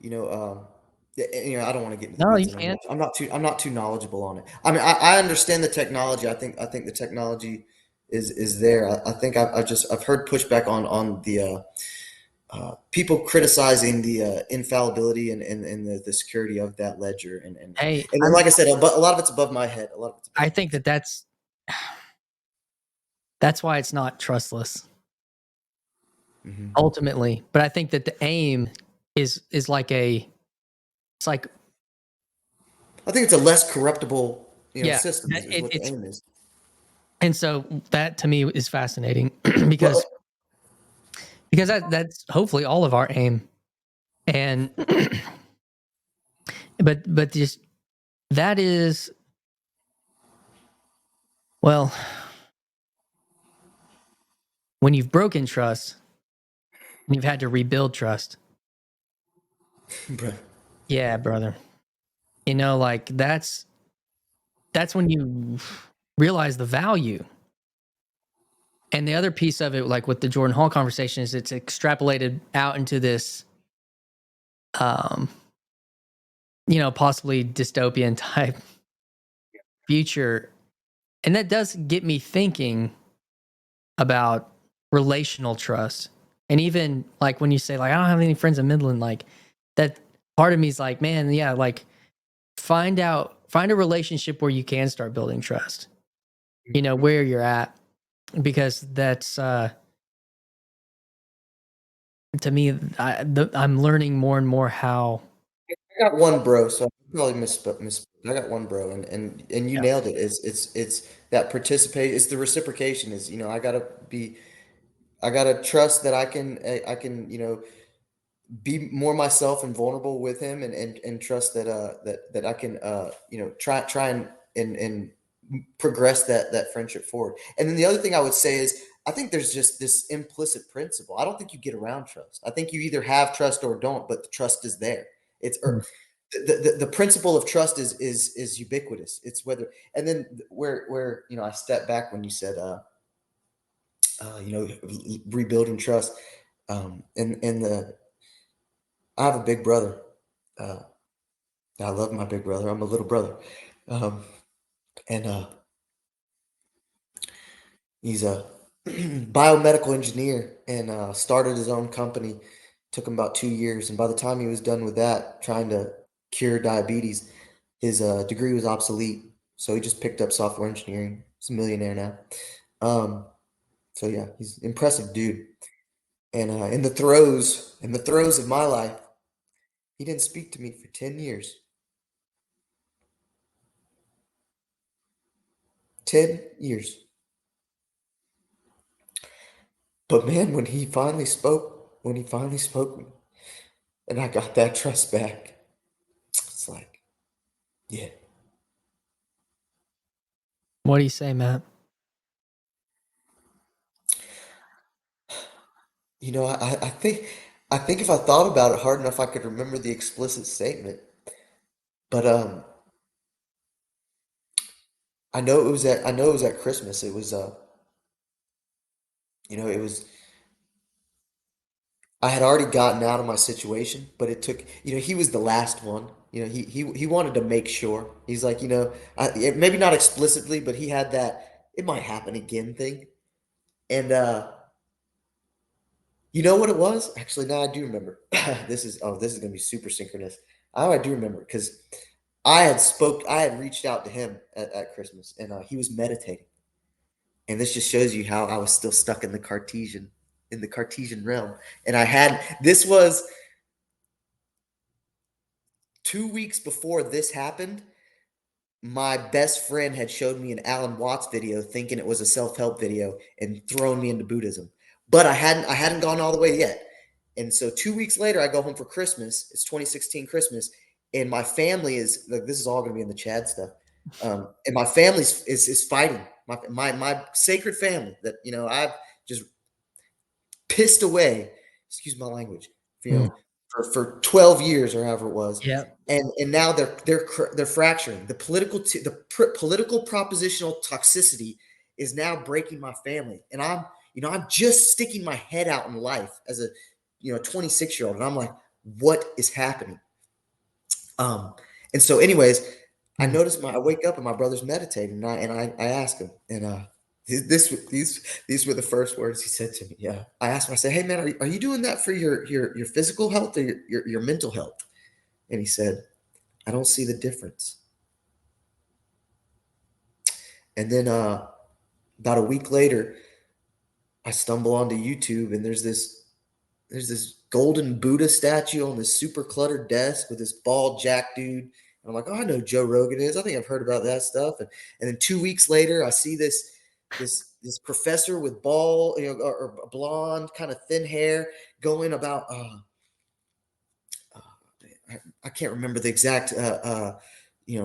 you know yeah, I don't want to get into the No, weeds, you and can't. I'm not too knowledgeable on it. I understand the technology. I think the technology is there. I think I've heard pushback on the people criticizing the infallibility and the security of that ledger, Hey, and then, like I said, a lot of it's above my head. A lot of it's above I my think head. that's why it's not trustless Mhm. ultimately. But I think that the aim is like it's like, I think it's a less corruptible, yeah, system is what the it's, aim is. and so that to me is fascinating Well, because that's hopefully all of our aim. And but just that is, well, when you've broken trust and you've had to rebuild trust. bruh. Yeah, brother. Like that's when you realize the value. And the other piece of it, like with the Jordan Hall conversation, is it's extrapolated out into this, um, possibly dystopian type future. And that does get me thinking about relational trust. And even like when you say, like, I don't have any friends in Midland, like that part of me is like, man, yeah, like find a relationship where you can start building trust, where you're at, because that's, to me, I'm learning more and more how. I got one bro, so I probably misspoke. I got one bro, and you Yeah. nailed it. It's that participate. It's the reciprocation. Is I gotta trust that I can be more myself and vulnerable with him, and trust that that I can try and progress that friendship forward. And then the other thing I would say is I think there's just this implicit principle. I don't think you get around trust. I think you either have trust or don't, but the trust is there. It's Mm. the principle of trust is ubiquitous. It's whether, and then where I step back when you said rebuilding trust. And the I have a big brother. Uh, I love my big brother. I'm a little brother. Um, and he's a biomedical engineer, and started his own company. Took him about 2 years. And by the time he was done with that, trying to cure diabetes, his degree was obsolete. So he just picked up software engineering. He's a millionaire now. So yeah, he's an impressive dude. And in the throes of my life, he didn't speak to me for 10 years. 10 years. But man, when he finally spoke, and I got that trust back, it's like, yeah. What do you say, Matt? I think if I thought about it hard enough, I could remember the explicit statement. But I know it was at Christmas. It was it was I had already gotten out of my situation, but it took, he was the last one. He wanted to make sure. He's like, maybe not explicitly, but he had that it might happen again thing. And you know what it was? Actually, now I do remember. This is gonna be super synchronous. Oh, I do remember because I had reached out to him at Christmas, and he was meditating. And this just shows you how I was still stuck in the Cartesian realm. And this was 2 weeks before this happened. My best friend had showed me an Alan Watts video thinking it was a self-help video and thrown me into Buddhism. But I hadn't gone all the way yet. And so 2 weeks later, I go home for Christmas. It's 2016 Christmas, and my family is like, this is all going to be in the Chad stuff. And my family is fighting. My sacred family that I've just pissed away. Excuse my language. You Mm. know, for 12 years or however it was, Yep. and now they're fracturing. Political propositional toxicity is now breaking my family, and I'm just sticking my head out in life as a 26-year-old, and I'm like, what is happening? Um, and so, anyways, Mm. I wake up and my brother's meditating, and I ask him, and these were the first words he said to me. Yeah, I asked him. I said, "Hey man, are you doing that for your physical health or your mental health?" And he said, "I don't see the difference." And then about a week later, I stumble onto YouTube, and there's this golden Buddha statue on this super cluttered desk with this bald jack dude. And I'm like, oh, I know who Joe Rogan is. I think I've heard about that stuff. And then 2 weeks later, I see this professor with bald, or blonde, kind of thin hair, going about. Uh, I can't remember the exact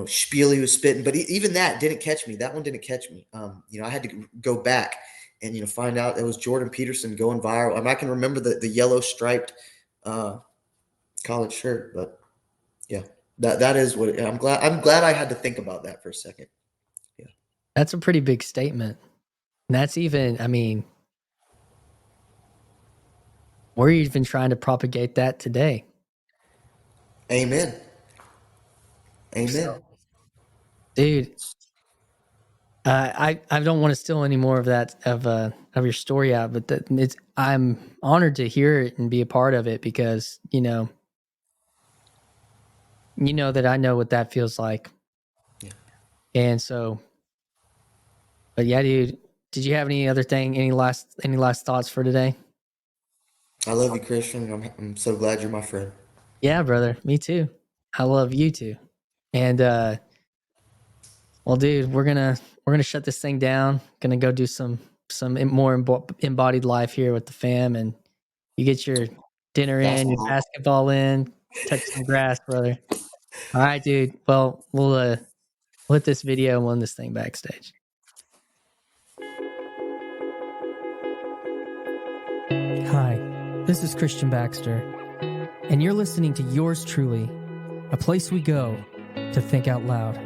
spiel he was spitting, but even that didn't catch me. That one didn't catch me. I had to go back and find out it was Jordan Peterson going viral. And I can remember the yellow striped uh, collared shirt, but yeah, that is what I'm glad I had to think about that for a second. Yeah. That's a pretty big statement. And that's even, I mean, we're even trying to propagate that today. Amen. Amen. So, dude, I don't want to steal any more of that of your story out, but I'm honored to hear it and be a part of it, because you know that I know what that feels like. And so, but yeah, dude, did you have any last thoughts for today? I love you, Christian. I'm so glad you're my friend. Yeah, brother, me too. I love you too. And well, dude, we're gonna shut this thing down. Gonna go do some more embodied life here with the fam, and you get your dinner in, your Basketball. basketball in, touch some grass, brother. All right, dude. Well, we'll hit this video and we'll end this thing backstage. Hi, this is Christian Baxter, and you're listening to Yours Truly, a place we go to think out loud.